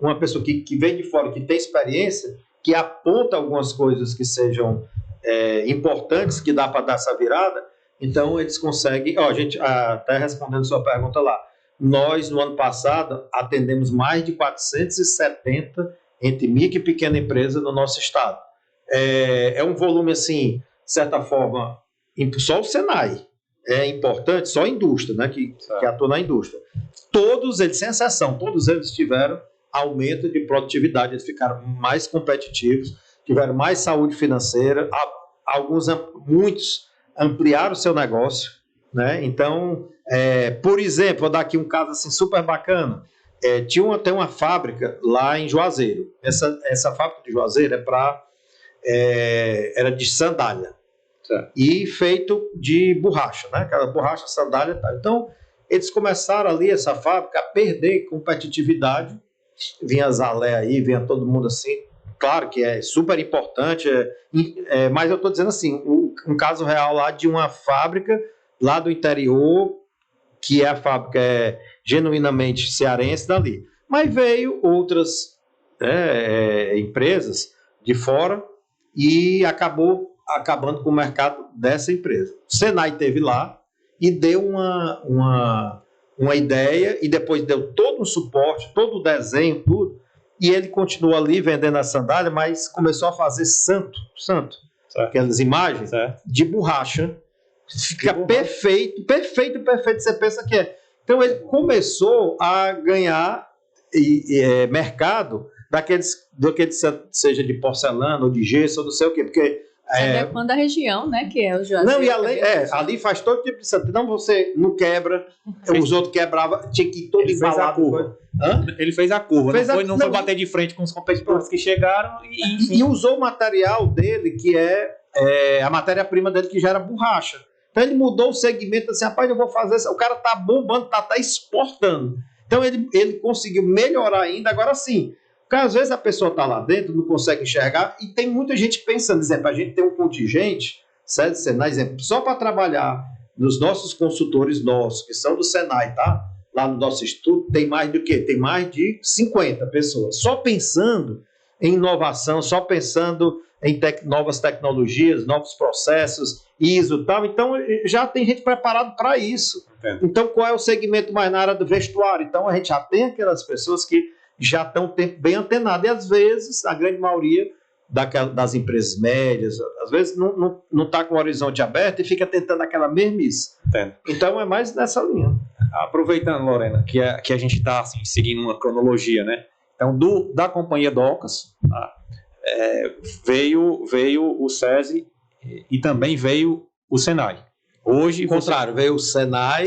uma pessoa que vem de fora, que tem experiência, que aponta algumas coisas que sejam importantes, que dá para dar essa virada, então eles conseguem. A gente, até respondendo sua pergunta lá, nós no ano passado atendemos mais de 470 entre micro e pequena empresa no nosso estado. É um volume assim, de certa forma, só o Senai é importante, só a indústria, né, que atua na indústria. Todos eles, sem exceção, todos eles tiveram aumento de produtividade, eles ficaram mais competitivos, tiveram mais saúde financeira, muitos ampliaram o seu negócio, né? Então, por exemplo, vou dar aqui um caso assim super bacana. Tem uma fábrica lá em Juazeiro. Essa fábrica de Juazeiro era de sandália. Certo. E feito de borracha, né? Aquela borracha, sandália e tal. Então, eles começaram ali, essa fábrica, a perder competitividade. Vinha Zalé aí, vinha todo mundo assim. Claro que é super importante, mas eu estou dizendo assim, um caso real lá de uma fábrica lá do interior, que a fábrica é genuinamente cearense dali. Mas veio outras empresas de fora e acabou acabando com o mercado dessa empresa. O Senai esteve lá e deu uma ideia e depois deu todo um suporte, todo o desenho, tudo. E ele continuou ali vendendo a sandália, mas começou a fazer santo, certo. Aquelas imagens de borracha. Fica perfeito. Você pensa que é. Então ele começou a ganhar mercado daqueles seja de porcelana ou de gesso ou não sei o quê, porque
quando a região, né, que é o Juazeiro.
Não, e ali faz todo tipo de santo. Não, você não quebra, os outros quebravam, tinha que ir todo embalado.
Ele fez a curva, não foi bater de frente com os competidores que chegaram
e usou o material dele, que a matéria-prima dele, que já era borracha. Então ele mudou o segmento, assim, rapaz, eu vou fazer isso. O cara tá bombando, tá exportando. Então ele conseguiu melhorar ainda. Agora sim, porque às vezes a pessoa está lá dentro, não consegue enxergar, e tem muita gente pensando, exemplo, a gente tem um contingente, Senai, exemplo, só para trabalhar nos nossos consultores nossos, que são do Senai, tá? Lá no nosso instituto, tem mais do que? Tem mais de 50 pessoas, só pensando em inovação, só pensando em novas tecnologias, novos processos, ISO e tal. Então, já tem gente preparada para isso.
Entendo.
Então, qual é o segmento mais na área do vestuário? Então, a gente já tem aquelas pessoas que já estão bem antenadas. E, às vezes, a grande maioria das empresas médias, às vezes não está com o horizonte aberto e fica tentando aquela mesmice.
Entendo.
Então, é mais nessa linha.
Aproveitando, Lorena, que a gente está assim, seguindo uma cronologia, né? Então, da companhia Docas, tá? Veio o SESI e também veio o Senai. Hoje,
Ao contrário, veio o Senai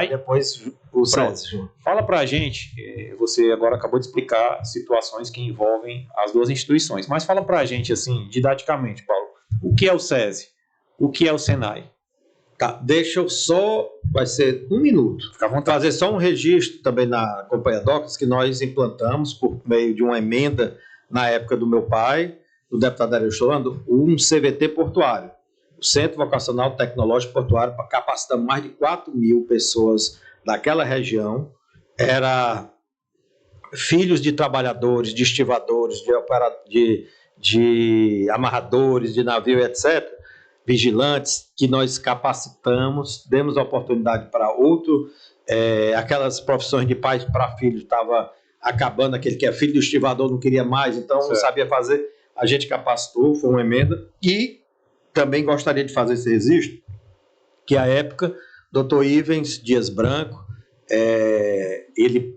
e depois o SESI.
Fala pra gente, você agora acabou de explicar situações que envolvem as duas instituições, mas fala pra gente, assim, didaticamente, Paulo, o que é o SESI? O que é o Senai?
Tá, deixa eu só, vai ser 1 minuto,
Fica à vontade.
fazer só um registro também na companhia Docas, que nós implantamos por meio de uma emenda na época do meu pai, do deputado Arius Holanda, um CVT portuário, o Centro Vocacional Tecnológico Portuário, para capacitar mais de 4.000 pessoas daquela região. Era filhos de trabalhadores, de estivadores, de amarradores de navio, etc., vigilantes, que nós capacitamos, demos a oportunidade para aquelas profissões de pais para filhos, estava acabando, aquele que é filho do estivador não queria mais, então não sabia fazer, a gente capacitou, foi uma emenda. E também gostaria de fazer esse registro, que à época, Dr. Ivens Dias Branco, ele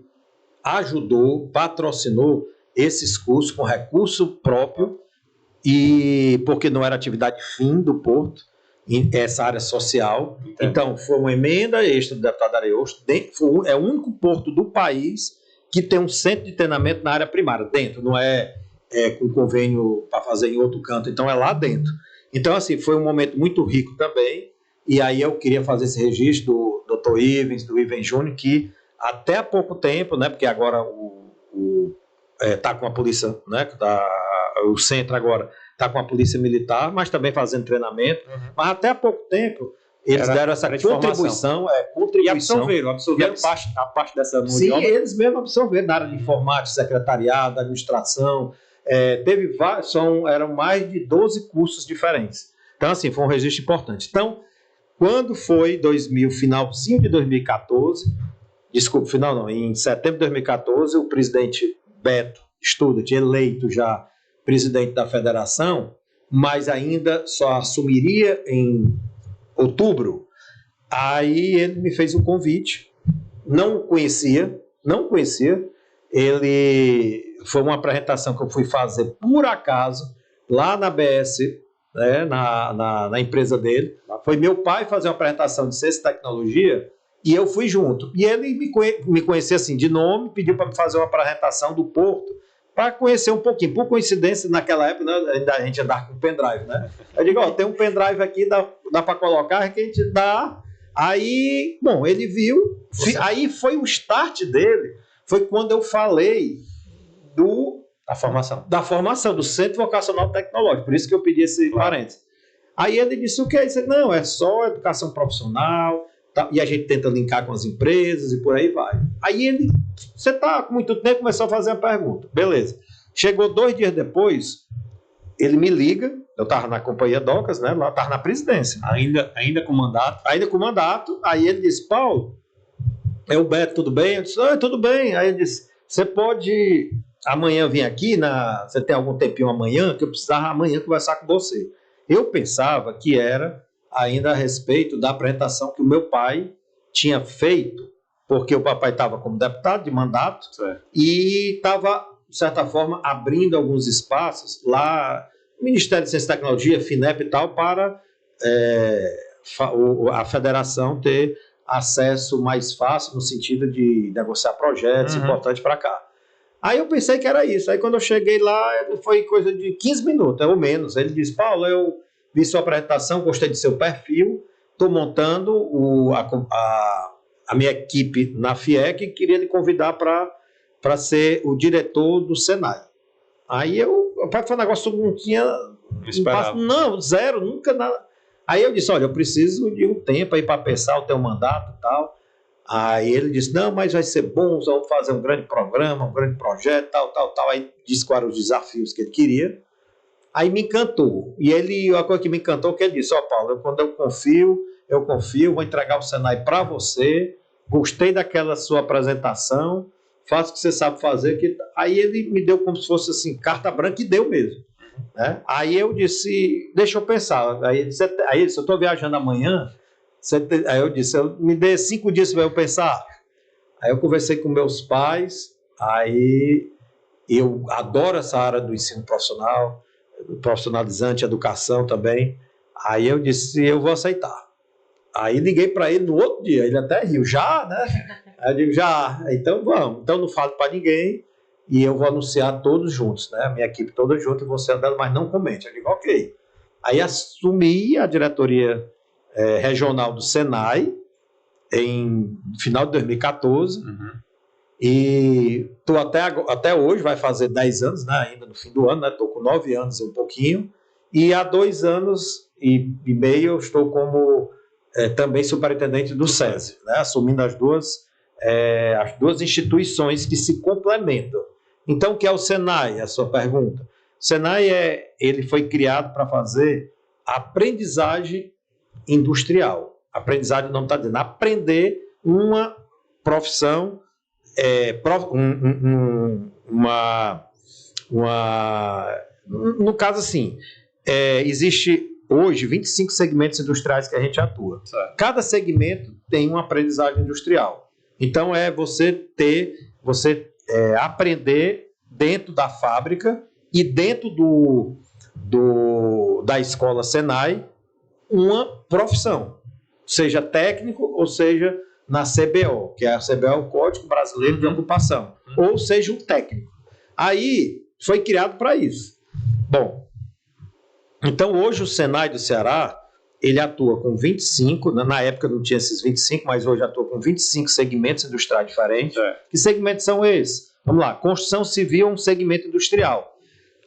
ajudou, patrocinou esses cursos com recurso próprio, e porque não era atividade fim do Porto, essa área social.
Entendi.
Então, foi uma emenda extra do deputado Ariosto, é o único porto do país que tem um centro de treinamento na área primária, dentro, não é com convênio para fazer em outro canto, então é lá dentro. Então, assim, foi um momento muito rico também, e aí eu queria fazer esse registro do Dr. Ivens, do Ivens Júnior, que até há pouco tempo, né, porque agora está com a polícia, né, o centro agora está com a polícia militar, mas também fazendo treinamento, mas até há pouco tempo eles deram essa contribuição.
E absorveram a parte dessa mão de obra.
Sim, eles mesmos absorveram na área de informática, secretariado, administração, eram mais de 12 cursos diferentes. Então, assim, foi um registro importante. Então, quando foi finalzinho de 2014, em setembro de 2014, o presidente Beto Student, eleito já presidente da federação, mas ainda só assumiria em outubro, aí ele me fez um convite, não conhecia, foi uma apresentação que eu fui fazer por acaso, lá na BS, né, na empresa dele, foi meu pai fazer uma apresentação de ciência e tecnologia, e eu fui junto, e ele me conhecia assim, de nome, pediu para me fazer uma apresentação do Porto, para conhecer um pouquinho. Por coincidência, naquela época, né, a gente andava com pendrive, né? Eu digo, tem um pendrive aqui, dá para colocar, que a gente dá. Aí, bom, ele viu, aí foi o start dele, foi quando eu falei da formação, do Centro Vocacional Tecnológico, por isso que eu pedi esse parênteses. Aí ele disse, o que é isso? Não, é só educação profissional, tá, e a gente tenta linkar com as empresas e por aí vai. Aí você está com muito tempo, começou a fazer a pergunta. Beleza. Chegou 2 dias depois, ele me liga, eu estava na companhia Docas, né? Lá estava na presidência.
Ainda com mandato?
Ainda com mandato. Aí ele disse, Paulo, é o Beto, tudo bem? Eu disse, tudo bem. Aí ele disse, você pode amanhã vir aqui, você tem algum tempinho amanhã, que eu precisava amanhã conversar com você. Eu pensava que era ainda a respeito da apresentação que o meu pai tinha feito, porque o papai estava como deputado de mandato, certo, e estava, de certa forma, abrindo alguns espaços lá, Ministério de Ciência e Tecnologia, FINEP e tal, para a federação ter acesso mais fácil no sentido de negociar projetos importantes para cá. Aí eu pensei que era isso. Aí quando eu cheguei lá, foi coisa de 15 minutos, ou menos. Ele disse, Paulo, eu vi sua apresentação, gostei de seu perfil, estou montando a minha equipe na FIEC e queria lhe convidar para ser o diretor do Senai. Aí foi um negócio que não tinha... Não, zero, nunca nada. Aí eu disse, olha, eu preciso de um tempo aí para pensar o teu mandato e tal. Aí ele disse, não, mas vai ser bom, vamos fazer um grande programa, um grande projeto, tal. Aí disse quais eram os desafios que ele queria. Aí me encantou. E a coisa que me encantou é que ele disse, Paulo, quando eu confio, vou entregar o Senai para você, gostei daquela sua apresentação, faça o que você sabe fazer. Aí ele me deu como se fosse assim, carta branca e deu mesmo. Né? Aí eu disse, deixa eu pensar. Aí ele disse, eu estou viajando amanhã. Aí eu disse, me dê 5 dias para eu pensar. Aí eu conversei com meus pais. Aí eu adoro essa área do ensino profissional, profissionalizante, educação também. Aí eu disse, eu vou aceitar. Aí liguei para ele no outro dia, ele até riu, já, né? Aí eu digo, já, então vamos. Então não falo para ninguém e eu vou anunciar todos juntos, né? A minha equipe toda junto e você andando, mas não comente. Eu digo, ok. Aí assumi a diretoria regional do Senai em final de 2014 e estou até hoje, vai fazer 10 anos, né? Ainda no fim do ano, né? Estou com 9 anos e um pouquinho e há 2 anos e meio eu estou como também superintendente do SESI, né? Assumindo as duas instituições que se complementam. Então, o que é o Senai? A sua pergunta. O Senai ele foi criado para fazer aprendizagem industrial. Aprendizagem não está dizendo aprender uma profissão, no caso assim, existe hoje 25 segmentos industriais que a gente atua. Certo. Cada segmento tem uma aprendizagem industrial. Então você aprender dentro da fábrica e dentro da escola Senai uma profissão, seja técnico ou seja na CBO, que a CBO é o Código Brasileiro de Ocupação, ou seja um técnico. Aí foi criado para isso. Bom, então hoje o Senai do Ceará, ele atua com 25, na época não tinha esses 25, mas hoje atua com 25 segmentos industriais diferentes. Que segmentos são esses? Vamos lá, construção civil é um segmento industrial.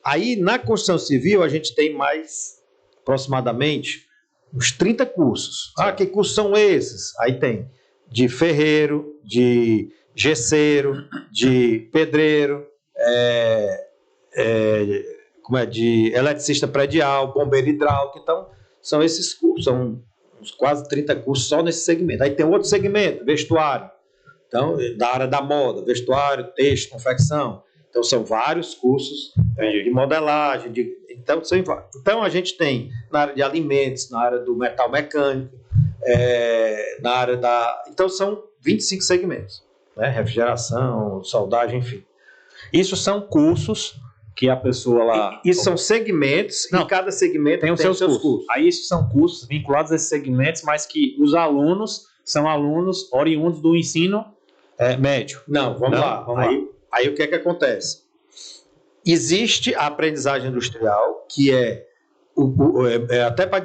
Aí na construção civil a gente tem mais aproximadamente uns 30 cursos. Que cursos são esses? Aí tem de ferreiro, de gesseiro, de pedreiro, de eletricista predial, bombeiro hidráulico. Então, são esses cursos, são uns quase 30 cursos só nesse segmento. Aí tem outro segmento, vestuário. Então, da área da moda, vestuário, texto, confecção. Então, são vários cursos de modelagem. Então, a gente tem na área de alimentos, na área do metal mecânico, na área da... Então, são 25 segmentos. Né? Refrigeração, soldagem, enfim.
Isso são cursos que a pessoa lá...
Isso são segmentos, e cada segmento tem os seus cursos.
Aí isso são cursos vinculados a esses segmentos, mas que os alunos são alunos oriundos do ensino médio.
Não, vamos lá. Aí o que acontece? Existe a aprendizagem industrial, que até para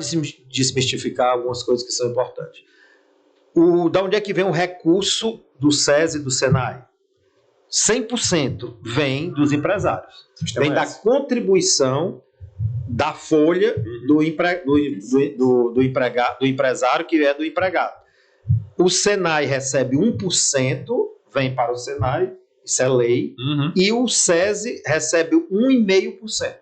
desmistificar algumas coisas que são importantes. Da onde é que vem o recurso do SESI e do Senai? 100% vem dos empresários. Vem da contribuição da folha do empresário, que é do empregado. O Senai recebe 1%, vem para o Senai, isso é lei, e o SESI recebe 1,5%.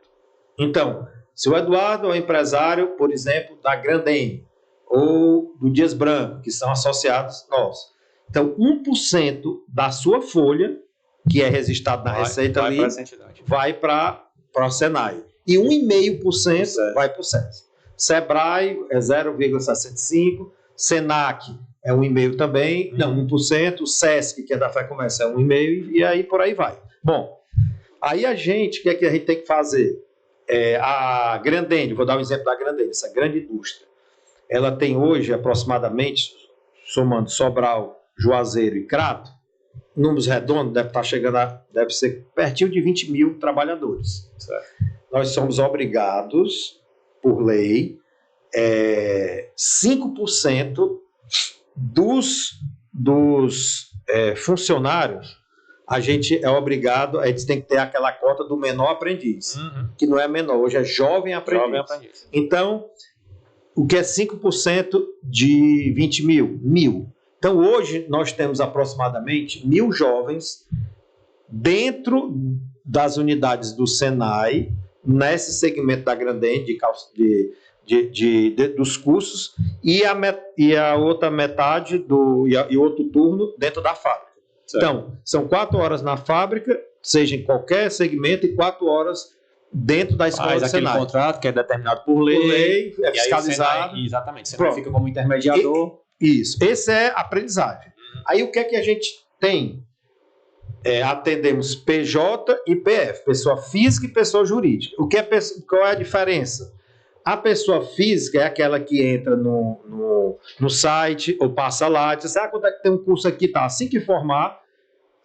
Então, se o Eduardo é um empresário, por exemplo, da Grandene ou do Dias Branco, que são associados nossos, então 1% da sua folha, que é registrado na Receita ali, vai para o Senai. E 1,5% vai para o SESI. Sebrae é 0,65%, Senac é 1,5% também, não, 1%, o SESC, que é da FEComércio, é 1,5%, e aí por aí vai. Bom, aí o que é que a gente tem que fazer? A Grandene, vou dar um exemplo da Grandene, essa grande indústria, ela tem hoje aproximadamente, somando Sobral, Juazeiro e Crato, números redondos, deve ser pertinho de 20 mil trabalhadores. Certo. Nós somos obrigados, por lei, 5% dos funcionários, a gente é obrigado, a gente tem que ter aquela cota do menor aprendiz, que não é menor, hoje é jovem aprendiz. Então, o que é 5% de 20 mil? 1.000. Então, hoje, nós temos aproximadamente 1.000 jovens dentro das unidades do Senai, nesse segmento da Grandene, dos cursos, e a outra metade, e outro turno dentro da fábrica. Certo. Então, são 4 horas na fábrica, seja em qualquer segmento, e 4 horas dentro da escola do Senai.
Aquele contrato que é determinado por lei,
é fiscalizado.
Senai, exatamente, o Senai fica como intermediador.
Isso, esse é a aprendizagem. Aí o que é que a gente tem? Atendemos PJ e PF, pessoa física e pessoa jurídica. Qual é a diferença? A pessoa física é aquela que entra no site ou passa lá e diz, quando é que tem um curso aqui? Tá, assim que formar,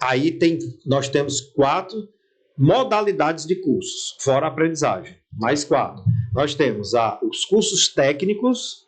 aí nós temos 4 modalidades de cursos, fora a aprendizagem, mais 4. Nós temos os cursos técnicos,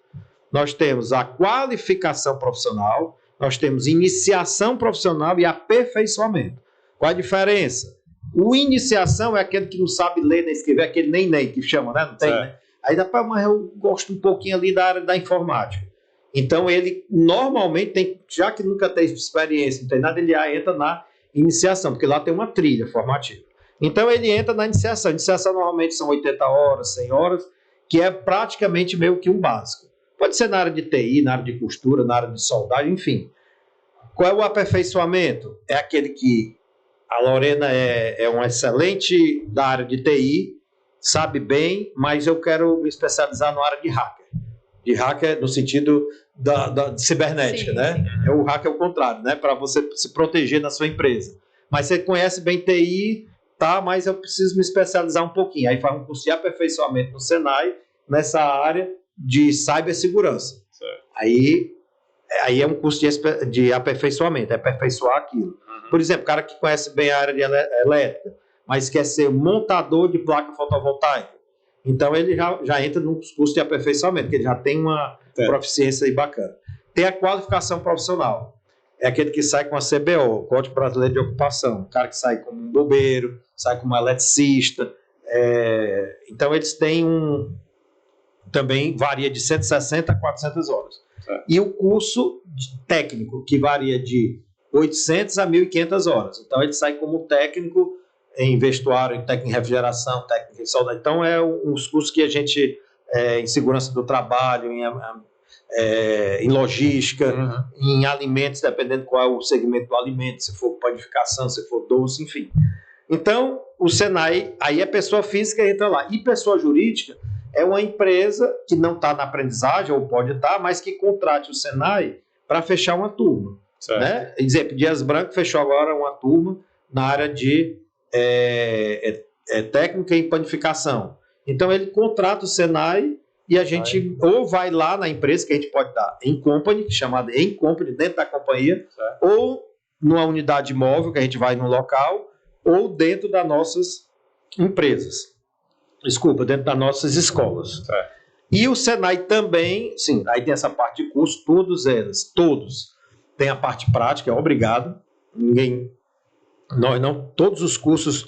nós temos a qualificação profissional, nós temos iniciação profissional e aperfeiçoamento. Qual a diferença? O iniciação é aquele que não sabe ler nem escrever, aquele nem que chama, né? Não tem, né? Aí dá mas eu gosto um pouquinho ali da área da informática. Então ele normalmente tem, já que nunca teve experiência, não tem nada, ele entra na iniciação, porque lá tem uma trilha formativa. Então ele entra na iniciação. A iniciação normalmente são 80 horas, 100 horas, que é praticamente meio que um básico. Pode ser na área de TI, na área de costura, na área de soldagem, enfim. Qual é o aperfeiçoamento? É aquele que a Lorena é uma excelente da área de TI, sabe bem, mas eu quero me especializar na área de hacker. De hacker no sentido da cibernética, sim, né? Sim. O hacker é o contrário, né? Para você se proteger na sua empresa. Mas você conhece bem TI, tá? Mas eu preciso me especializar um pouquinho. Aí faz um curso de aperfeiçoamento no Senai, nessa área de cibersegurança. Aí é um curso de aperfeiçoamento, é aperfeiçoar aquilo. Uhum. Por exemplo, o cara que conhece bem a área de elétrica, mas quer ser montador de placa fotovoltaica. Então ele já entra num curso de aperfeiçoamento, que ele já tem uma proficiência aí bacana. Tem a qualificação profissional. É aquele que sai com a CBO, Código Brasileiro de Ocupação. O cara que sai como um bombeiro, sai como um eletricista. Então eles têm também varia de 160 a 400 horas. E o curso técnico, que varia de 800 a 1.500 horas. Então ele sai como técnico em vestuário, técnico em refrigeração, técnico em soldagem. Então, uns cursos que a gente, em segurança do trabalho, em logística, em alimentos, dependendo qual é o segmento do alimento, se for panificação, se for doce, enfim. Então, o Senai, aí a pessoa física entra lá. E pessoa jurídica é uma empresa que não está na aprendizagem, ou pode estar, mas que contrate o Senai para fechar uma turma. Né? Exemplo, Dias Branco fechou agora uma turma na área de técnica em panificação. Então ele contrata o Senai e a gente ou vai lá na empresa, que a gente pode dar em company, chamada em company, dentro da companhia, ou numa unidade móvel, que a gente vai no local, ou dentro das nossas empresas. Desculpa, dentro das nossas escolas. E o Senai também, sim, aí tem essa parte de curso, todos tem a parte prática, é obrigado, todos os cursos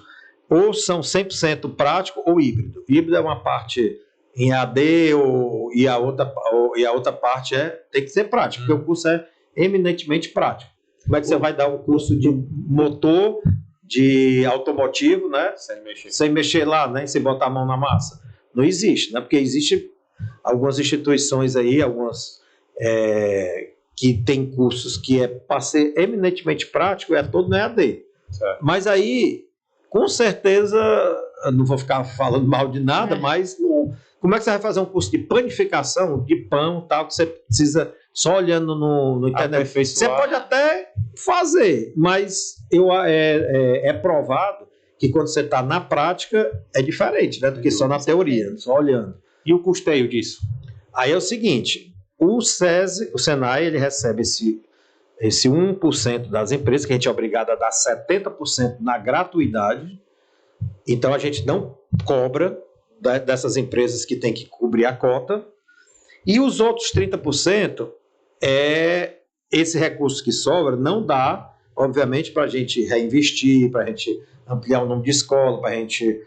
ou são 100% prático ou híbrido. Híbrido é uma parte em AD e a outra parte tem que ser prático, porque o curso é eminentemente prático. Como é que você vai dar um curso de motor, de automotivo, né? Sem mexer lá, né? Sem botar a mão na massa? Não existe, né? Porque existe algumas instituições aí, que tem cursos que é para ser eminentemente prático, todo no EAD. Certo. Mas aí, com certeza, eu não vou ficar falando mal de nada, mas como é que você vai fazer um curso de panificação, de pão, tal, que você precisa só olhando no internet? Você pode até fazer, mas é provado que quando você está na prática é diferente, né, do que só na teoria, só olhando.
E o custeio disso?
Aí é o seguinte, o Senai, ele recebe esse 1% das empresas, que a gente é obrigado a dar 70% na gratuidade. Então a gente não cobra dessas empresas que tem que cobrir a cota. E os outros 30% esse recurso que sobra não dá, obviamente, para a gente reinvestir, para a gente ampliar o número de escola, para a gente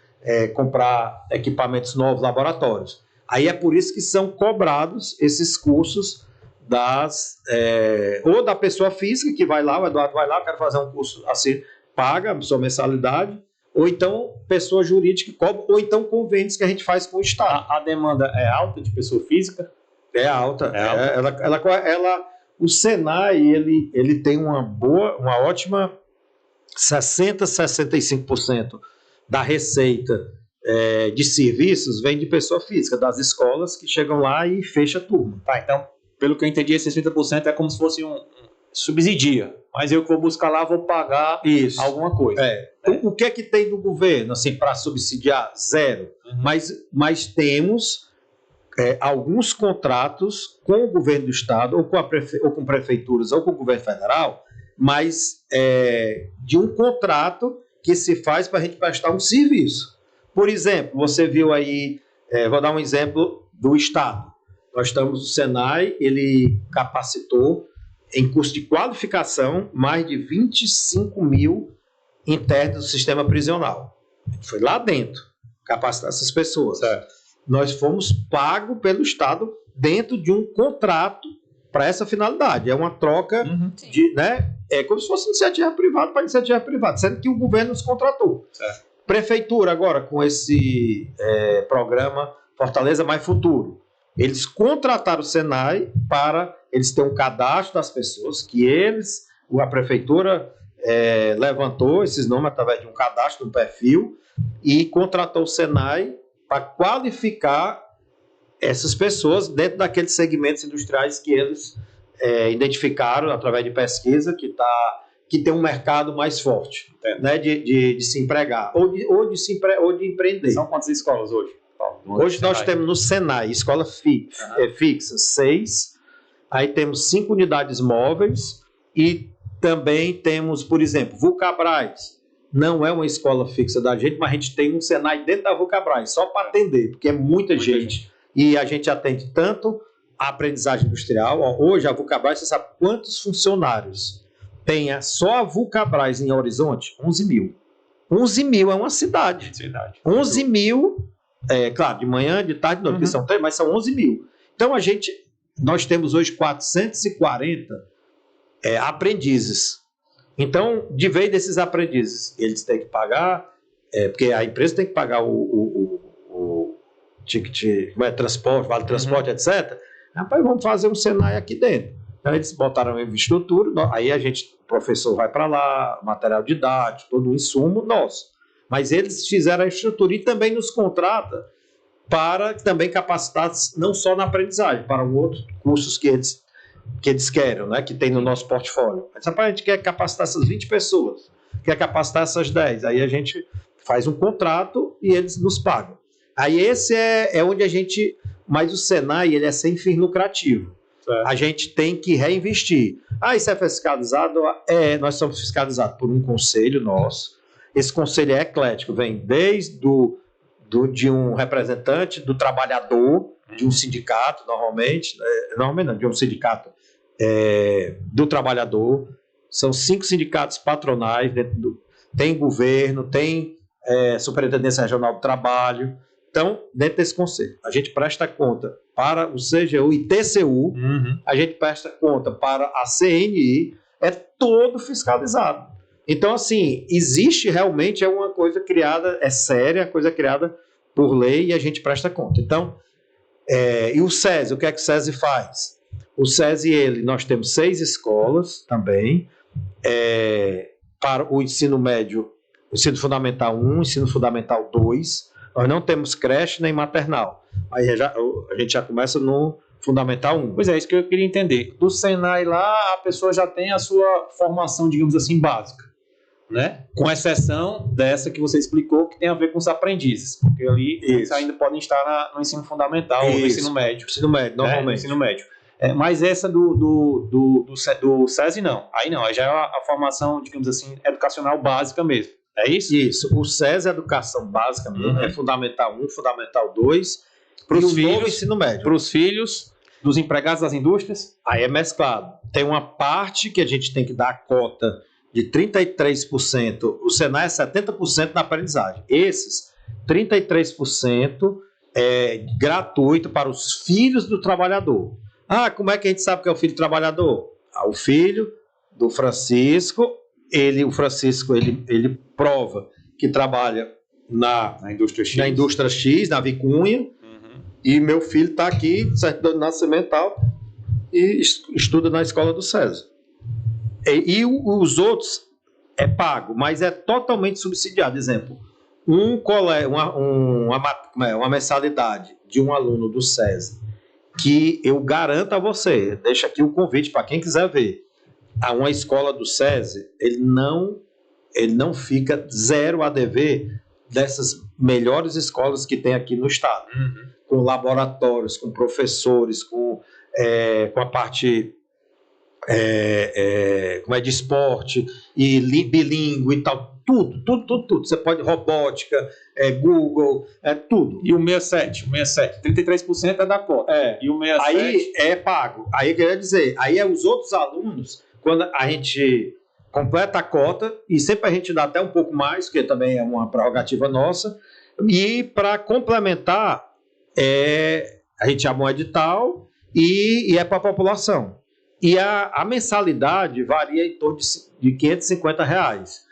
comprar equipamentos novos, laboratórios. Aí é por isso que são cobrados esses cursos ou da pessoa física que vai lá, o Eduardo vai lá, quero fazer um curso assim, paga a sua mensalidade, ou então pessoa jurídica que cobra, ou então convênios que a gente faz com o Estado.
A demanda é alta de pessoa física?
É alta. O Senai, ele tem uma ótima 60%, 65% da receita de serviços vem de pessoa física, das escolas que chegam lá e fecha a turma.
Tá, então, pelo que eu entendi, esse 60% é como se fosse um subsidia, mas eu que vou buscar lá vou pagar alguma coisa.
O que é que tem do governo assim, para subsidiar? Zero. Mas temos alguns contratos com o governo do estado, ou com prefeituras, ou com o governo federal, mas de um contrato que se faz para a gente prestar um serviço. Por exemplo, você viu aí, vou dar um exemplo do estado. Nós estamos, o Senai, ele capacitou em curso de qualificação mais de 25 mil internos do sistema prisional. Foi lá dentro capacitar essas pessoas.
Certo.
Nós fomos pagos pelo Estado dentro de um contrato para essa finalidade. É uma troca de, né? É como se fosse iniciativa privada para iniciativa privada, sendo que o governo nos contratou.
Certo.
Prefeitura agora com esse programa Fortaleza Mais Futuro. Eles contrataram o Senai para eles terem um cadastro das pessoas que a prefeitura levantou esses nomes através de um cadastro, um perfil, e contratou o Senai para qualificar essas pessoas dentro daqueles segmentos industriais que eles identificaram através de pesquisa que tem um mercado mais forte, né, de se empregar ou de empreender.
São quantas escolas hoje?
Hoje nós temos no Senai, escola fixa, 6, aí temos 5 unidades móveis e também temos, por exemplo, Vulcabras. Não é uma escola fixa da gente, mas a gente tem um Senai dentro da Vulcabras, só para atender, porque é muita gente. E a gente atende tanto a aprendizagem industrial. Hoje a Vulcabras, você sabe quantos funcionários tem só a Vulcabras em Horizonte? 11 mil. 11 mil é uma cidade. 11 mil, claro, de manhã, de tarde, de noite, são 3, mas são 11 mil. Então nós temos hoje 440 aprendizes. Então, de vez desses aprendizes, eles têm que pagar, porque a empresa tem que pagar o ticket, transporte, vale transporte, etc. Rapaz, vamos fazer um Senai aqui dentro. Então, eles botaram a infraestrutura, aí o professor vai para lá, material didático, todo o insumo nosso. Mas eles fizeram a estrutura e também nos contrata para também capacitar, não só na aprendizagem, para outros cursos que eles querem, né, que tem no nosso portfólio. Mas a gente quer capacitar essas 20 pessoas, quer capacitar essas 10. Aí a gente faz um contrato e eles nos pagam. Aí esse é onde a gente... Mas o Senai, ele é sem fins lucrativo. Certo. A gente tem que reinvestir. Isso é fiscalizado? Nós somos fiscalizados por um conselho nosso. Esse conselho é eclético, vem desde de um representante do trabalhador, de um sindicato, normalmente não, de um sindicato do trabalhador. São 5 sindicatos patronais, tem governo, tem Superintendência Regional do Trabalho. Então, dentro desse conselho, a gente presta conta para o CGU e TCU, a gente presta conta para a CNI, é todo fiscalizado. Então, assim, existe realmente, é uma coisa criada, é séria, coisa criada por lei e a gente presta conta. Então, e o SESI, o que é que o SESI faz? O SESI, nós temos 6 escolas também, para o ensino médio, ensino fundamental 1, ensino fundamental 2, nós não temos creche nem maternal, aí a gente já começa no fundamental 1.
Pois é, isso que eu queria entender. Do Senai lá, a pessoa já tem a sua formação, digamos assim, básica, né? Com exceção dessa que você explicou, que tem a ver com os aprendizes, porque ali eles ainda podem estar no ensino fundamental ou no ensino médio.
Ensino médio, normalmente.
Ensino médio. Mas essa do SESI não. Aí já é a formação, digamos assim, educacional básica mesmo. É isso?
Isso. O SESI é educação básica mesmo, é fundamental 1, fundamental 2,
para os
filhos,
novo ensino médio. Para os filhos dos empregados das indústrias?
Aí é mesclado. Tem uma parte que a gente tem que dar a cota de 33%, o Senai é 70% na aprendizagem. Esses 33% é gratuito para os filhos do trabalhador. Como é que a gente sabe que é o filho trabalhador? O filho do Francisco, o Francisco prova que trabalha na indústria X, na Vicunha, e meu filho está aqui, certidão de nascimento e tal, e estuda na escola do César. E os outros é pago, mas é totalmente subsidiado. Exemplo, uma mensalidade de um aluno do César, que eu garanto a você, deixa aqui o convite para quem quiser ver, a uma escola do SESI, ele não fica zero a dever dessas melhores escolas que tem aqui no estado, com laboratórios, com professores, com a parte de esporte e bilíngue e tal, tudo. Você pode robótica, Google, tudo.
E o 67, 33% é da cota.
E o 67... Aí é pago. Aí quer dizer, aí os outros alunos, quando a gente completa a cota, e sempre a gente dá até um pouco mais, que também é uma prerrogativa nossa, e para complementar, a gente abre um edital e é para a população. E a mensalidade varia em torno de R$550.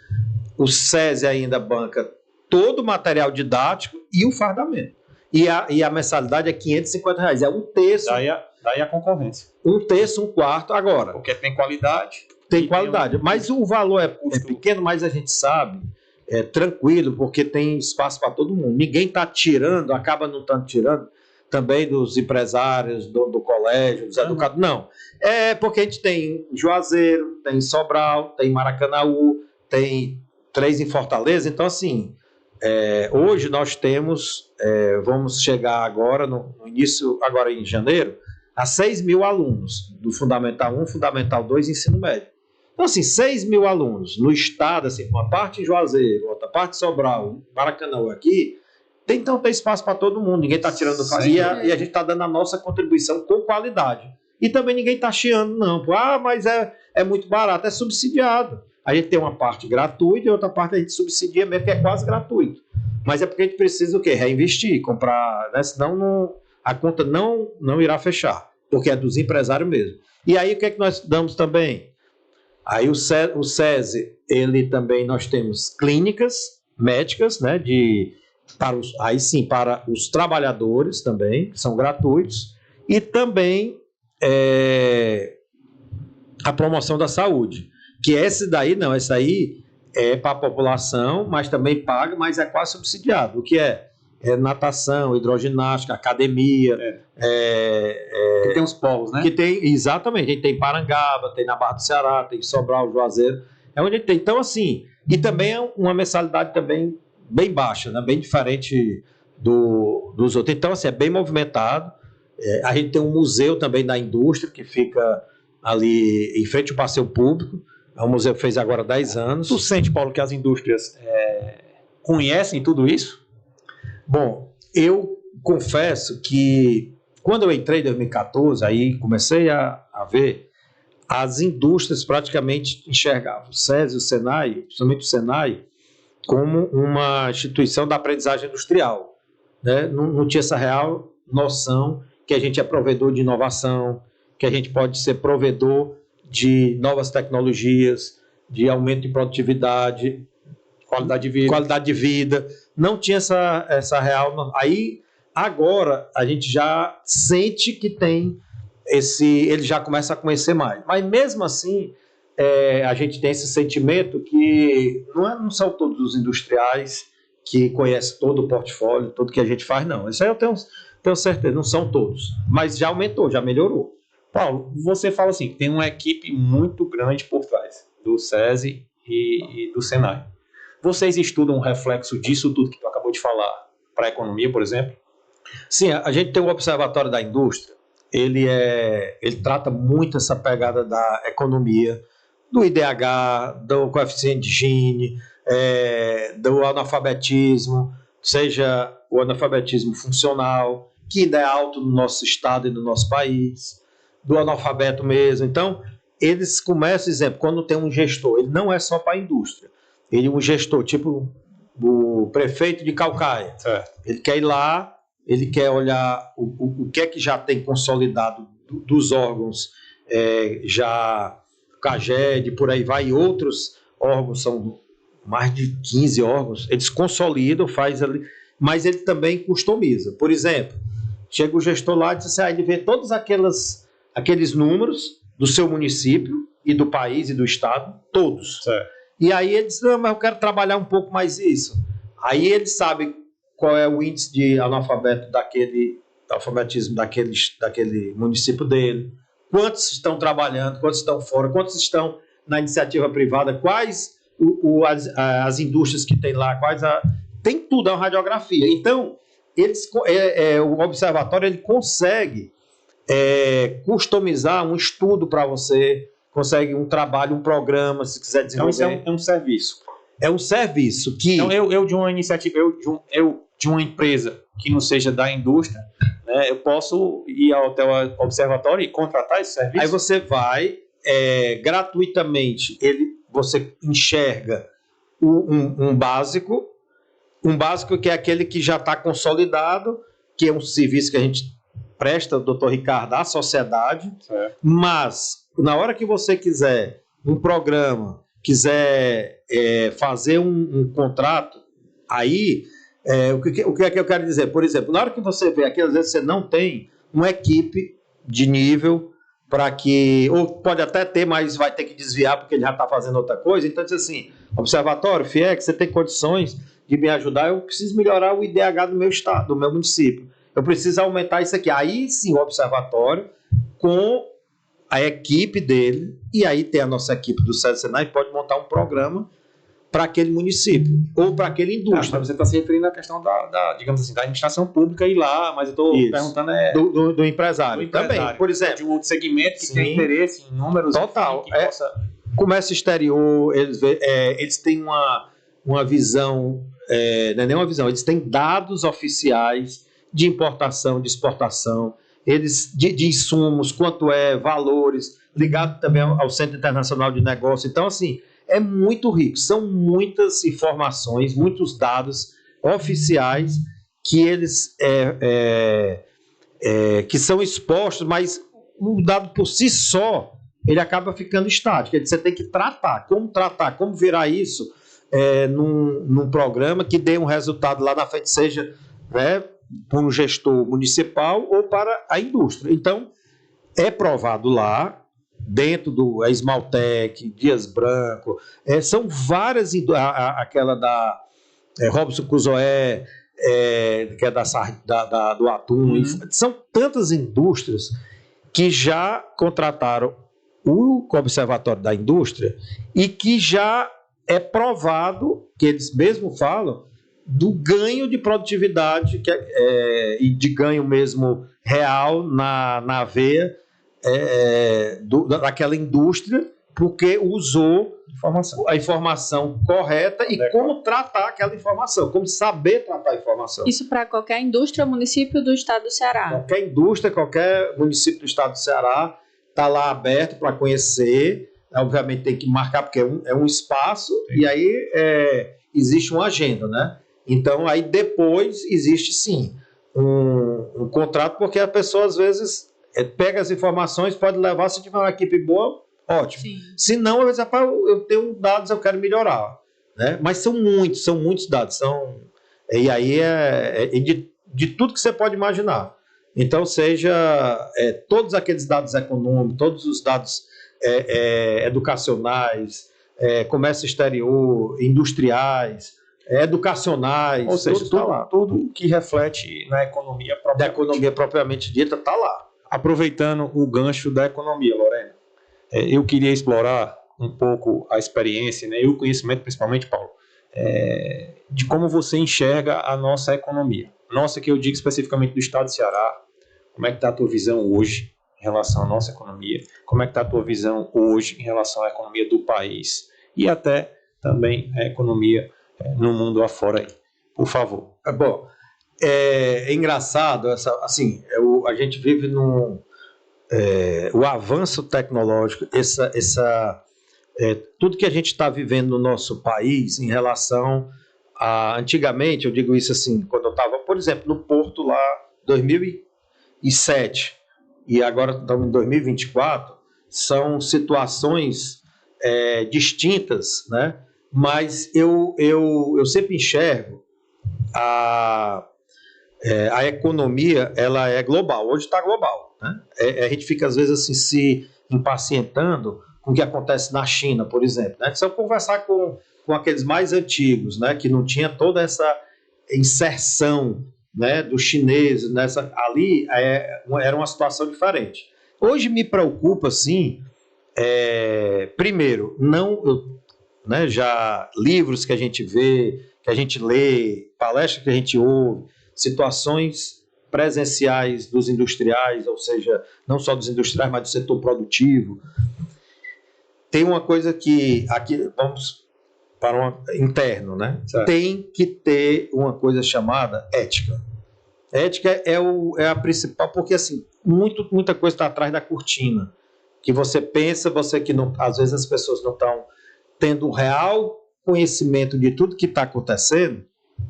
O SESI ainda banca todo o material didático e o fardamento. E a mensalidade é R$550. É um terço.
Daí a concorrência.
Um terço, um quarto. Agora.
Porque tem qualidade.
Tem qualidade. Mas o valor é pequeno, mas a gente sabe, é tranquilo, porque tem espaço para todo mundo. Ninguém está tirando, acaba não estando tirando também dos empresários, do colégio, dos educadores. Não. É porque a gente tem Juazeiro, tem Sobral, tem Maracanaú, tem 3 em Fortaleza. Então, assim, hoje nós temos, vamos chegar agora, no início, agora em janeiro, a 6 mil alunos do Fundamental 1, Fundamental 2 e Ensino Médio. Então, assim, 6 mil alunos no estado, assim, uma parte em Juazeiro, outra parte em Sobral, Maracanaú aqui, então tem espaço para todo mundo, ninguém está tirando e a gente está dando a nossa contribuição com qualidade. E também ninguém está chiando, não. Mas é muito barato, é subsidiado. A gente tem uma parte gratuita e outra parte a gente subsidia mesmo, que é quase gratuito. Mas é porque a gente precisa o quê? Reinvestir, comprar, né? Senão a conta não irá fechar, porque é dos empresários mesmo. E aí o que é que nós damos também? Aí o SESI, nós temos clínicas médicas, né, para os trabalhadores também, que são gratuitos, e também a promoção da saúde, que esse aí é para a população, mas também paga, mas é quase subsidiado, o que é natação, hidroginástica, academia.
Que tem os polos, né?
Exatamente, a gente tem Parangaba, tem na Barra do Ceará, tem Sobral, Juazeiro, é onde a gente tem. Então, assim, e também é uma mensalidade também bem baixa, né? Bem diferente dos outros. Então, assim, é bem movimentado. A gente tem um museu também da indústria, que fica ali em frente ao passeio público. É um museu que fez agora 10 anos.
Tu sente, Paulo, que as indústrias conhecem tudo isso?
Bom, eu confesso que quando eu entrei em 2014, aí comecei a ver, as indústrias praticamente enxergavam o SESI e o SENAI, principalmente o SENAI, como uma instituição da aprendizagem industrial, né? Não tinha essa real noção que a gente é provedor de inovação, que a gente pode ser provedor de novas tecnologias, de aumento de produtividade, qualidade de vida. Não tinha essa real. Aí, agora, a gente já sente que tem ele já começa a conhecer mais. Mas, mesmo assim, a gente tem esse sentimento que não são todos os industriais que conhecem todo o portfólio, tudo que a gente faz, não. Isso aí eu tenho certeza, não são todos. Mas já aumentou, já melhorou.
Paulo, você fala assim, tem uma equipe muito grande por trás do SESI e do SENAI. Vocês estudam um reflexo disso tudo que tu acabou de falar para a economia, por exemplo?
Sim, a gente tem o Observatório da Indústria, ele trata muito essa pegada da economia, do IDH, do coeficiente de Gini, do analfabetismo, seja o analfabetismo funcional, que ainda é alto no nosso estado e no nosso país, do analfabeto mesmo. Então, eles começam, exemplo, quando tem um gestor, ele não é só para a indústria, ele é um gestor, tipo o prefeito de Caucaia.
Certo.
Ele quer ir lá, ele quer olhar o que é que já tem consolidado dos órgãos já CAGED, por aí vai, e outros órgãos, são mais de 15 órgãos, eles consolidam, faz ali, mas ele também customiza. Por exemplo, chega o gestor lá e diz assim, ele vê todos aqueles números do seu município e do país e do estado, todos. Certo. E aí ele diz, não, mas eu quero trabalhar um pouco mais isso. Aí ele sabe qual é o índice de alfabetismo daquele município dele, quantos estão trabalhando, quantos estão fora, quantos estão na iniciativa privada, quais as indústrias que tem lá, tem tudo, é uma radiografia. Então, o observatório ele consegue customizar um estudo para você, consegue um trabalho, um programa, se quiser desenvolver.
Então, isso é um serviço.
É um serviço que...
Então, eu de uma iniciativa, eu de uma empresa que não seja da indústria, né, eu posso ir ao observatório e contratar esse serviço?
Aí você vai, gratuitamente, você enxerga um básico que é aquele que já está consolidado, que é um serviço que a gente presta, doutor Ricardo, à sociedade, certo. Mas na hora que você quiser um programa, quiser fazer um contrato, aí o que é que eu quero dizer? Por exemplo, na hora que você vê aqui, às vezes você não tem uma equipe de nível para que, ou pode até ter, mas vai ter que desviar porque ele já está fazendo outra coisa. Então diz assim, observatório, FIEC, você tem condições de me ajudar, eu preciso melhorar o IDH do meu estado, do meu município. Eu preciso aumentar isso aqui. Aí sim o observatório, com a equipe dele, e aí tem a nossa equipe do SESI Senai, pode montar um programa para aquele município, ou para aquela indústria.
Mas você está se referindo à questão digamos assim, da administração pública ir lá, mas eu estou perguntando
do empresário. Também, por exemplo.
De um segmento que tem interesse em números.
Total. Comércio exterior, eles têm uma visão, não é nem uma visão, eles têm dados oficiais de importação, de exportação, de insumos, quanto valores, ligado também ao Centro Internacional de Negócios. Então, assim, é muito rico, são muitas informações, muitos dados oficiais que eles que são expostos, mas o dado por si só, ele acaba ficando estático. Você tem que tratar, como virar isso num programa que dê um resultado lá na frente, seja para um gestor municipal ou para a indústria. Então, é provado lá, dentro do Esmaltec, Dias Branco, são várias, aquela da Robson Crusoe, que é do atum, são tantas indústrias que já contrataram o Observatório da Indústria e que já é provado, que eles mesmos falam, do ganho de produtividade e de ganho mesmo real na veia daquela indústria, porque usou a informação correta e como tratar aquela informação, como saber tratar a informação.
Isso para qualquer indústria ou município do estado do Ceará?
Qualquer indústria, qualquer município do estado do Ceará está lá aberto para conhecer. Obviamente tem que marcar, porque é um espaço, e aí existe uma agenda, né? Então, aí depois existe sim um contrato, porque a pessoa às vezes pega as informações, pode levar, se tiver uma equipe boa, ótimo. Sim. Se não, às vezes, eu tenho dados, eu quero melhorar. Né? Mas são muitos dados. E aí de tudo que você pode imaginar. Então, seja todos aqueles dados econômicos, todos os dados educacionais, comércio exterior, industriais, educacionais,
ou seja, tudo que reflete na economia
propriamente dita está lá.
Aproveitando o gancho da economia, Lorena, eu queria explorar um pouco a experiência, né, e o conhecimento, principalmente, Paulo, de como você enxerga a nossa economia. Nossa, que eu digo especificamente do estado de Ceará. Como é que está a tua visão hoje em relação à nossa economia? Como é que está a tua visão hoje em relação à economia do país? E até também a economia no mundo afora aí, por favor.
Bom, é engraçado, a gente vive o avanço tecnológico, tudo que a gente está vivendo no nosso país em relação a, antigamente, eu digo isso assim, quando eu estava, por exemplo, no Porto lá, 2007, e agora estamos em 2024, são situações distintas, né? Mas eu sempre enxergo a economia, ela é global, hoje está global, né? A gente fica às vezes assim se impacientando com o que acontece na China, por exemplo, né? Se eu conversar com aqueles mais antigos, né, que não tinha toda essa inserção, né, dos chineses, ali era uma situação diferente. Hoje me preocupa, sim, primeiro, né, já livros que a gente vê, que a gente lê, palestras que a gente ouve, situações presenciais dos industriais, ou seja, não só dos industriais, mas do setor produtivo. Tem uma coisa que aqui vamos para interno, né? Certo. Tem que ter uma coisa chamada ética. Ética é a principal, porque assim, muita coisa está atrás da cortina. Que você pensa, que não, às vezes as pessoas não estão tendo um real conhecimento de tudo que está acontecendo,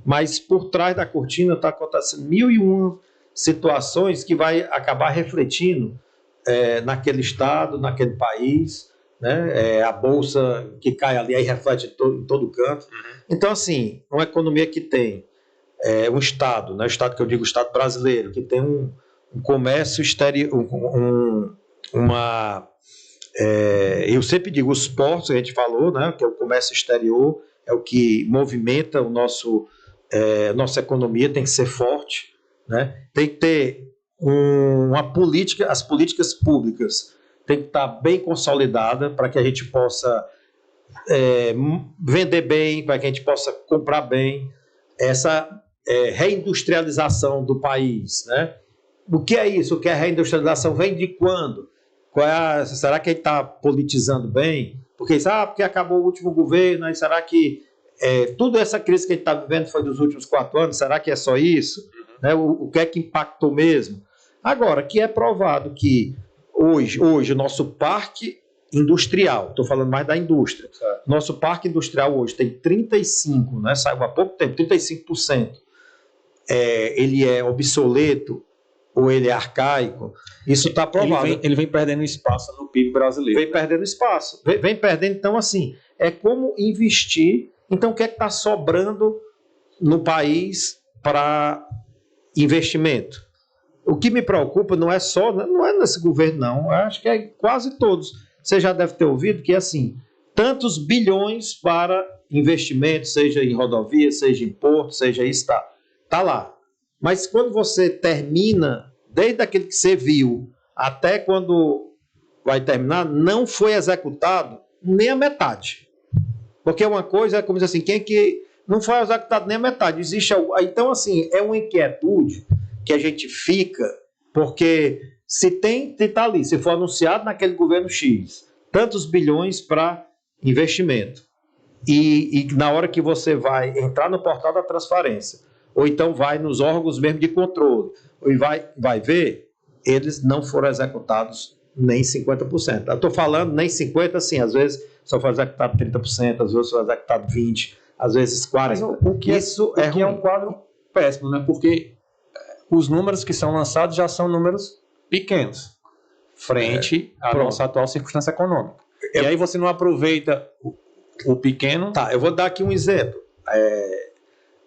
mas por trás da cortina está acontecendo 1001 situações que vai acabar refletindo naquele estado, naquele país, né? A bolsa que cai ali aí reflete em todo canto. Então, assim, uma economia que tem um Estado, né? O Estado que eu digo, o Estado brasileiro, que tem um comércio exterior, eu sempre digo, os portos, a gente falou, né? Que é o comércio exterior, é o que movimenta nossa economia, tem que ser forte, né? Tem que ter uma política, as políticas públicas tem que estar bem consolidada para que a gente possa vender bem, para que a gente possa comprar bem, essa reindustrialização do país, né? O que é isso? O que é reindustrialização? Vem de quando? Será que a gente está politizando bem? Porque acabou o último governo, aí será que toda essa crise que a gente está vivendo foi dos últimos 4 anos? Será que é só isso? Né? O que é que impactou mesmo? Agora, que é provado que hoje o nosso parque industrial, estou falando mais da indústria, certo. Nosso parque industrial hoje tem 35%, né, saiu há pouco tempo, 35%. Ele é obsoleto ou ele é arcaico, isso está provado.
Ele vem perdendo espaço no PIB brasileiro.
Vem perdendo espaço, vem perdendo, então assim, é como investir, então o que é que está sobrando no país para investimento? O que me preocupa não é nesse governo, não. Eu acho que é quase todos. Você já deve ter ouvido que, assim, tantos bilhões para investimento, seja em rodovia, seja em porto, seja isso, tá lá. Mas quando você termina, desde aquele que você viu até quando vai terminar, não foi executado nem a metade. Porque uma coisa é como dizer assim, quem que não foi executado nem a metade? Então, assim, é uma inquietude que a gente fica, porque se está ali, se for anunciado naquele governo X, tantos bilhões para investimento, e na hora que você vai entrar no portal da transparência, ou então vai nos órgãos mesmo de controle, e vai ver, eles não foram executados nem 50%. Eu estou falando nem 50%, assim, às vezes só foi executado 30%, às vezes foi executado 20%, às vezes 40%.
Isso é um quadro péssimo, né? Porque os números que são lançados já são números pequenos, frente à nossa atual circunstância econômica. E aí você não aproveita o pequeno.
Tá, eu vou dar aqui um exemplo.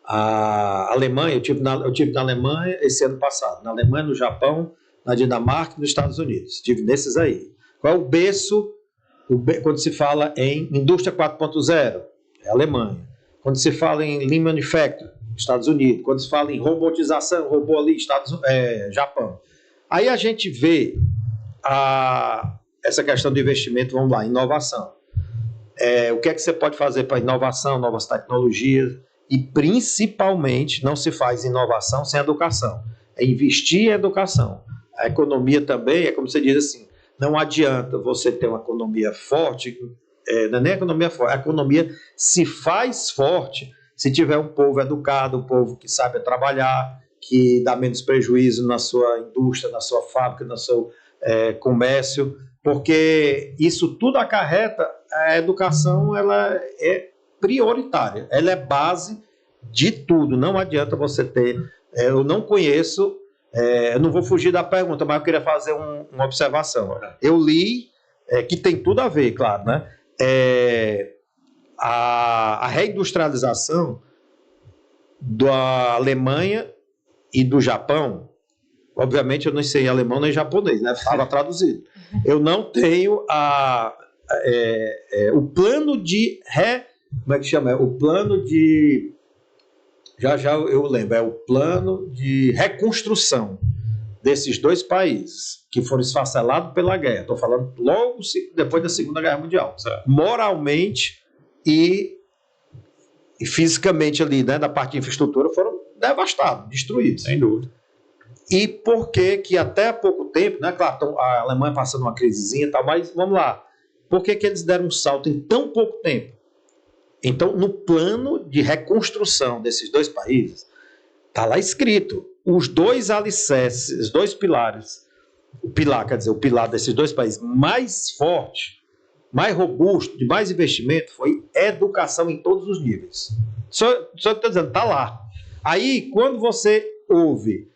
A Alemanha, eu tive na Alemanha esse ano passado, na Alemanha, no Japão, na Dinamarca e nos Estados Unidos. Estive nesses aí. Qual é o berço quando se fala em indústria 4.0? É a Alemanha. Quando se fala em Lean Manufacturing, Estados Unidos. Quando se fala em robotização, robô ali, Japão. Aí a gente vê essa questão do investimento, vamos lá, inovação. O que é que você pode fazer para inovação, novas tecnologias? E principalmente não se faz inovação sem educação. É investir em educação. A economia também, é como você diz assim, não adianta você ter uma economia forte, não é nem a economia forte, a economia se faz forte se tiver um povo educado, um povo que sabe trabalhar, que dá menos prejuízo na sua indústria, na sua fábrica, no seu comércio, porque isso tudo acarreta, a educação ela é prioritária, ela é base de tudo, não adianta você ter, eu não conheço Eu não vou fugir da pergunta, mas eu queria fazer uma observação. Eu li, que tem tudo a ver, claro, né? A reindustrialização da Alemanha e do Japão, obviamente eu não sei alemão nem japonês, né? Estava traduzido. Eu não tenho o plano de como é que chama? O plano de... Já eu lembro, é o plano de reconstrução desses dois países que foram esfacelados pela guerra. Estou falando logo depois da Segunda Guerra Mundial.
Certo.
Moralmente e fisicamente ali, né, da parte de infraestrutura, foram devastados, destruídos.
Sem dúvida.
E por que até há pouco tempo, né, claro, a Alemanha passando uma crisezinha e tal, mas vamos lá, por que eles deram um salto em tão pouco tempo? Então, no plano de reconstrução desses dois países, está lá escrito, os dois alicerces, os dois pilares, o pilar desses dois países mais forte, mais robusto, de mais investimento, foi educação em todos os níveis. Só que estou dizendo, está lá. Aí, quando você ouve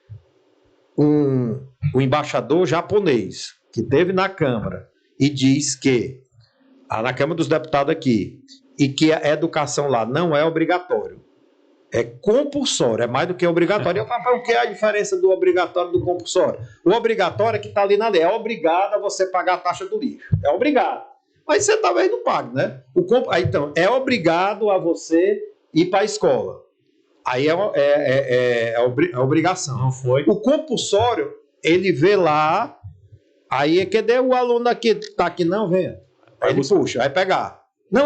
um embaixador japonês que esteve na Câmara e diz que, na Câmara dos Deputados aqui, e que a educação lá não é obrigatório, é compulsório, é mais do que obrigatório. Eu falo, o que é a diferença do obrigatório e do compulsório? O obrigatório é que está ali na lei, é obrigado a você pagar a taxa do lixo, é obrigado. Mas você talvez não pague, né? Então, é obrigado a você ir para a escola. Aí é obrigação.
Não foi.
O compulsório, ele vê lá, aí cadê o aluno aqui? Está aqui não, venha. Aí ele puxa, vai pegar. Não,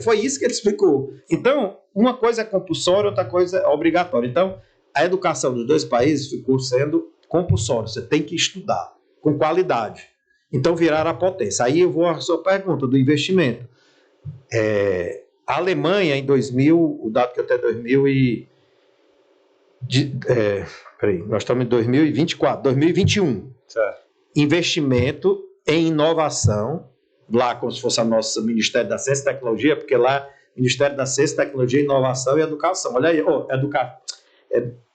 foi isso que ele explicou. Então, uma coisa é compulsória, outra coisa é obrigatória. Então, a educação dos dois países ficou sendo compulsória. Você tem que estudar com qualidade. Então, viraram a potência. Aí eu vou à sua pergunta do investimento. A Alemanha, em 2000, o dado que eu tenho é 2000 e... nós estamos em 2024, 2021.
Certo.
Investimento em inovação, lá como se fosse o nosso Ministério da Ciência e Tecnologia, porque lá Ministério da Ciência, Tecnologia, Inovação e Educação. Olha aí,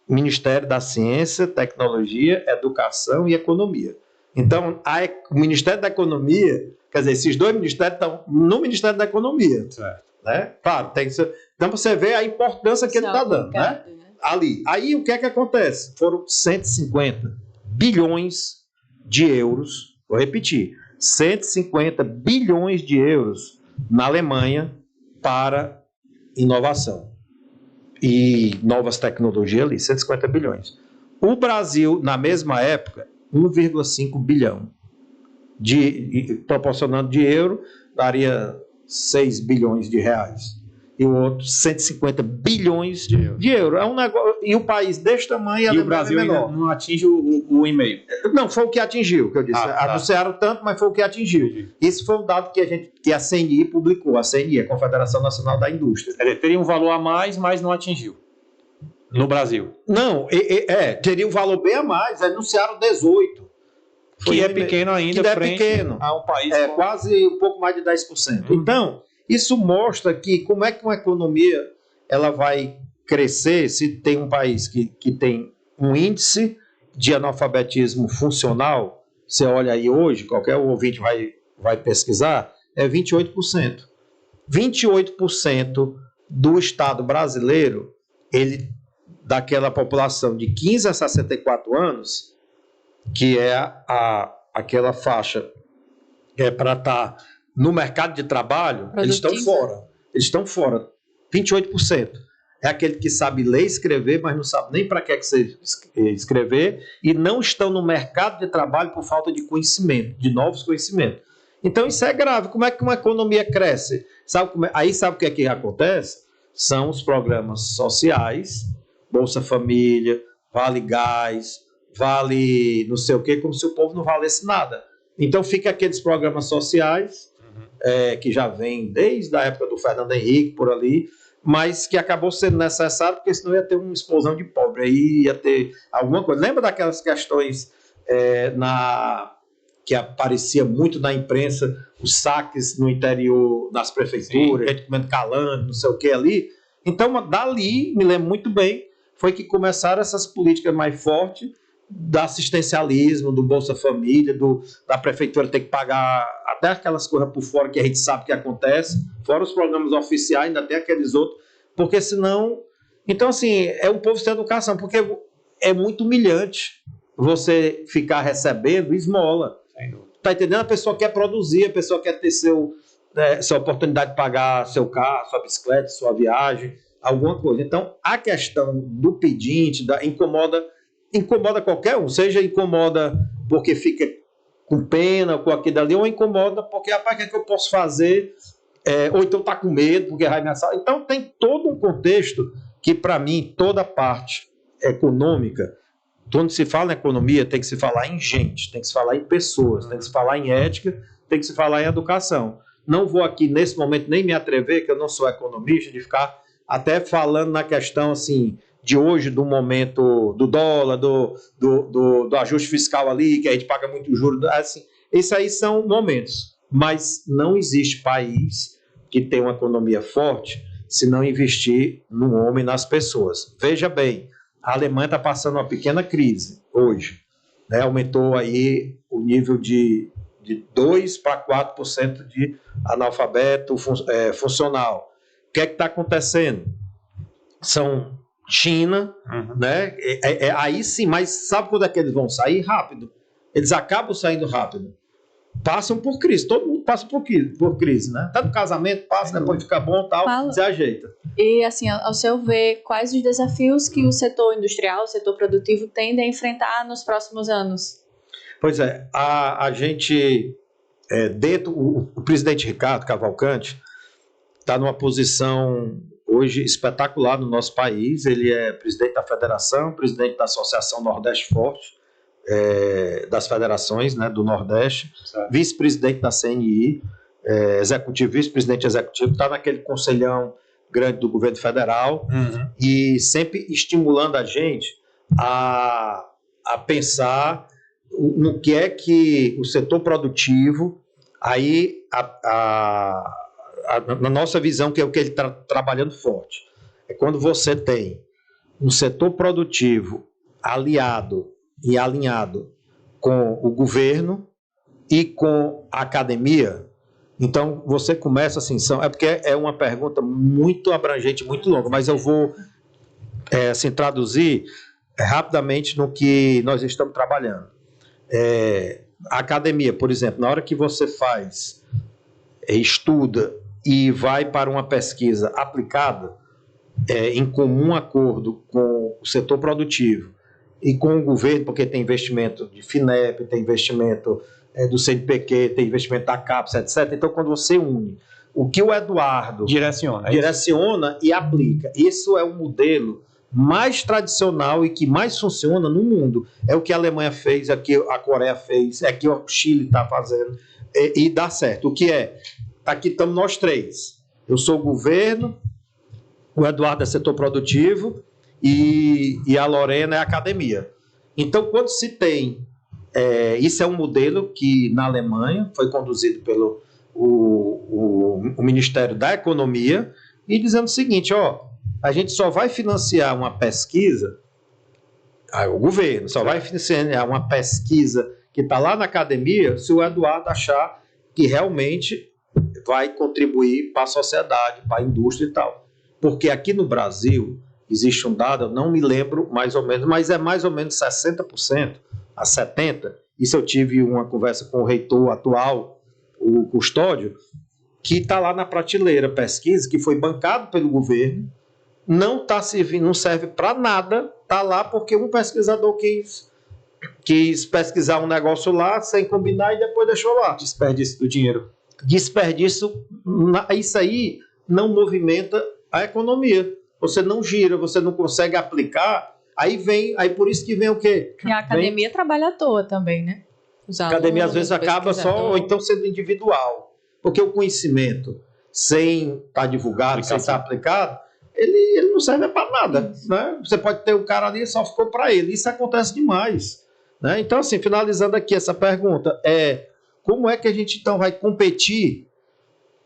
Ministério da Ciência, Tecnologia, Educação e Economia. Então, o Ministério da Economia, quer dizer, esses dois ministérios estão no Ministério da Economia.
Certo.
Né? Claro, tem que ser... Então você vê a importância que ele está dando, né? Ali. Aí o que é que acontece? Foram 150 bilhões de euros, vou repetir, 150 bilhões de euros na Alemanha para inovação e novas tecnologias ali, 150 bilhões. O Brasil, na mesma época, 1,5 bilhão, proporcionando de euro, daria 6 bilhões de reais. E o outro, 150 bilhões de euros. É um negócio, e o país desse tamanho...
E o Brasil ainda não atinge o e-mail.
Não, foi o que atingiu, que eu disse. Anunciaram tanto, mas foi o que atingiu. Entendi. Isso foi um dado que a CNI publicou, a CNI, a Confederação Nacional da Indústria.
Teria um valor a mais, mas não atingiu. No Brasil.
Não, teria um valor bem a mais. Anunciaram 18.
Que é pequeno ainda.
Que é pequeno.
A um país
quase um pouco mais de 10%. Então, isso mostra que como é que uma economia ela vai crescer se tem um país que tem um índice de analfabetismo funcional. Você olha aí hoje, qualquer ouvinte vai pesquisar, é 28%. 28% do Estado brasileiro, daquela população de 15 a 64 anos, que é aquela faixa que é para estar no mercado de trabalho, eles estão fora. Eles estão fora. 28%. É aquele que sabe ler e escrever, mas não sabe nem para que você escrever, e não estão no mercado de trabalho por falta de conhecimento, de novos conhecimentos. Então isso é grave. Como é que uma economia cresce? Sabe o que é que acontece? São os programas sociais, Bolsa Família, Vale Gás, Vale não sei o quê, como se o povo não valesse nada. Então fica aqueles programas sociais, que já vem desde a época do Fernando Henrique, por ali, mas que acabou sendo necessário, porque senão ia ter uma explosão de pobre, aí ia ter alguma coisa. Lembra daquelas questões que aparecia muito na imprensa, os saques no interior das prefeituras, gente comendo calango, não sei o que ali? Então, dali, me lembro muito bem, foi que começaram essas políticas mais fortes do assistencialismo, do Bolsa Família, da prefeitura ter que pagar até aquelas coisas por fora que a gente sabe que acontece, fora os programas oficiais, ainda tem aqueles outros, porque senão... Então, assim, é um povo sem educação, porque é muito humilhante você ficar recebendo esmola. Tá entendendo? A pessoa quer produzir, a pessoa quer ter sua oportunidade de pagar seu carro, sua bicicleta, sua viagem, alguma coisa. Então, a questão do pedinte incomoda qualquer um, seja incomoda porque fica com pena, com aquilo ali, ou incomoda porque, rapaz, o que é que eu posso fazer? Ou então está com medo porque vai ameaçar. Então, tem todo um contexto que, para mim, toda a parte econômica, quando se fala em economia, tem que se falar em gente, tem que se falar em pessoas, tem que se falar em ética, tem que se falar em educação. Não vou aqui, nesse momento, nem me atrever, que eu não sou economista, de ficar até falando na questão, assim, de hoje, do momento do dólar, do ajuste fiscal ali, que a gente paga muito juros, assim, isso aí são momentos. Mas não existe país que tenha uma economia forte se não investir no homem e nas pessoas. Veja bem, a Alemanha está passando uma pequena crise hoje, né? Aumentou aí o nível de 2 para 4% de analfabeto funcional. O que é que está acontecendo? São China, né? Aí sim, mas sabe quando é que eles vão sair? Rápido. Eles acabam saindo rápido. Passam por crise, todo mundo passa por crise, né? Tá no casamento, passa, depois fica bom, tal, se ajeita.
E assim, ao seu ver, quais os desafios que o setor industrial, o setor produtivo tende a enfrentar nos próximos anos?
Pois é, a gente, o presidente Ricardo Cavalcante está numa posição hoje espetacular no nosso país. Ele é presidente da federação, presidente da Associação Nordeste Forte, das federações, né, do Nordeste, vice-presidente da CNI, vice-presidente executivo, está naquele conselhão grande do governo federal, e sempre estimulando a gente a pensar no que é que o setor produtivo, aí na nossa visão, que é o que ele está trabalhando forte, é quando você tem um setor produtivo aliado e alinhado com o governo e com a academia. Então, você começa assim, porque é uma pergunta muito abrangente, muito longa, mas eu vou assim, traduzir rapidamente no que nós estamos trabalhando. A academia, por exemplo, na hora que você estuda e vai para uma pesquisa aplicada, em comum acordo com o setor produtivo e com o governo, porque tem investimento de FINEP, tem investimento do CNPq, tem investimento da CAPES, etc. Então, quando você une o que o Eduardo direciona e aplica, isso é o modelo mais tradicional e que mais funciona no mundo. É o que a Alemanha fez, é o que a Coreia fez, é o que o Chile está fazendo, e dá certo. O que é? Aqui estamos nós três. Eu sou o governo, o Eduardo é setor produtivo e a Lorena é a academia. Então, quando se tem... isso é um modelo que na Alemanha foi conduzido pelo o Ministério da Economia, e dizendo o seguinte, a gente só vai financiar uma pesquisa, o governo só vai financiar uma pesquisa que está lá na academia se o Eduardo achar que realmente vai contribuir para a sociedade, para a indústria e tal. Porque aqui no Brasil existe um dado, eu não me lembro mais ou menos, mas é mais ou menos 60% a 70%. Isso eu tive uma conversa com o reitor atual, o Custódio, que está lá na prateleira, pesquisa, que foi bancado pelo governo, não está servindo, não serve para nada, está lá porque um pesquisador quis pesquisar um negócio lá sem combinar e depois deixou lá.
Desperdício do dinheiro.
Desperdício, isso aí não movimenta a economia. Você não gira, você não consegue aplicar, aí por isso que vem o quê?
E a academia trabalha à toa também, né?
A academia às vezes acaba ou então sendo individual, porque o conhecimento sem estar divulgado, sem estar aplicado, ele não serve para nada, né? Você pode ter um cara ali e só ficou para ele, isso acontece demais, né? Então, assim, finalizando aqui essa pergunta, como é que a gente então vai competir,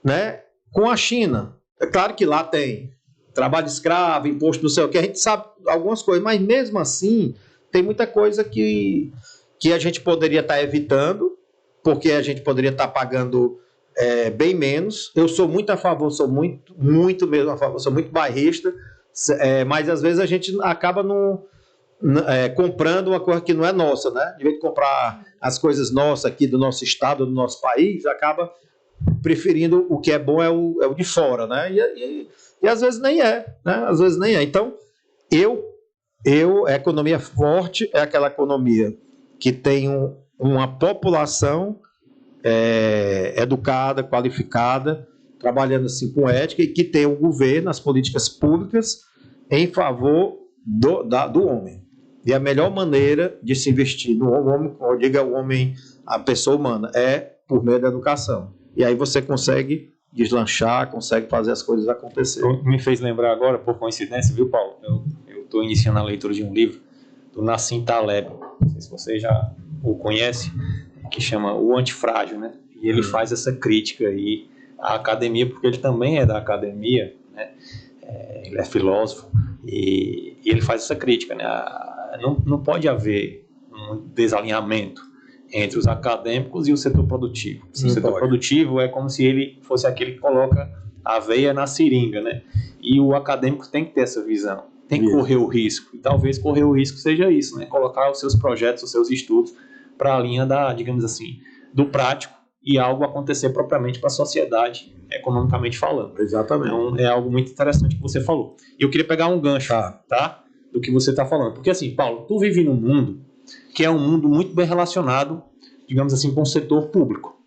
né, com a China? É claro que lá tem trabalho escravo, imposto não sei o que, a gente sabe algumas coisas, mas mesmo assim tem muita coisa que a gente poderia estar evitando, porque a gente poderia estar pagando bem menos. Eu sou muito a favor, sou muito mesmo a favor, sou muito bairrista, mas às vezes a gente acaba comprando uma coisa que não é nossa, né? De vez de comprar as coisas nossas aqui do nosso estado, do nosso país, acaba preferindo o que é bom é o de fora, né? E às vezes nem é, né? Às vezes nem é. Então, a economia forte é aquela economia que tem uma população educada, qualificada, trabalhando assim com ética, e que tem o governo, as políticas públicas em favor do homem. E a melhor maneira de se investir no homem, ou diga o homem, a pessoa humana, é por meio da educação. E aí você consegue deslanchar, consegue fazer as coisas acontecerem.
Me fez lembrar agora, por coincidência, viu, Paulo? Eu estou iniciando a leitura de um livro do Nassim Taleb, não sei se você já o conhece, que chama O Antifrágil, né? E ele faz essa crítica aí à academia, porque ele também é da academia, né? Ele é filósofo, e ele faz essa crítica, né? Não pode haver um desalinhamento entre os acadêmicos e o setor produtivo. O setor produtivo é como se ele fosse aquele que coloca a veia na seringa, né? E o acadêmico tem que ter essa visão, tem que correr o risco. E talvez correr o risco seja isso, né? Colocar os seus projetos, os seus estudos para a linha digamos assim, do prático, e algo acontecer propriamente para a sociedade, economicamente falando.
Exatamente.
Então, é algo muito interessante que você falou. E eu queria pegar um gancho, tá? Do que você está falando. Porque assim, Paulo, tu vive num mundo que é um mundo muito bem relacionado, digamos assim, com o setor público.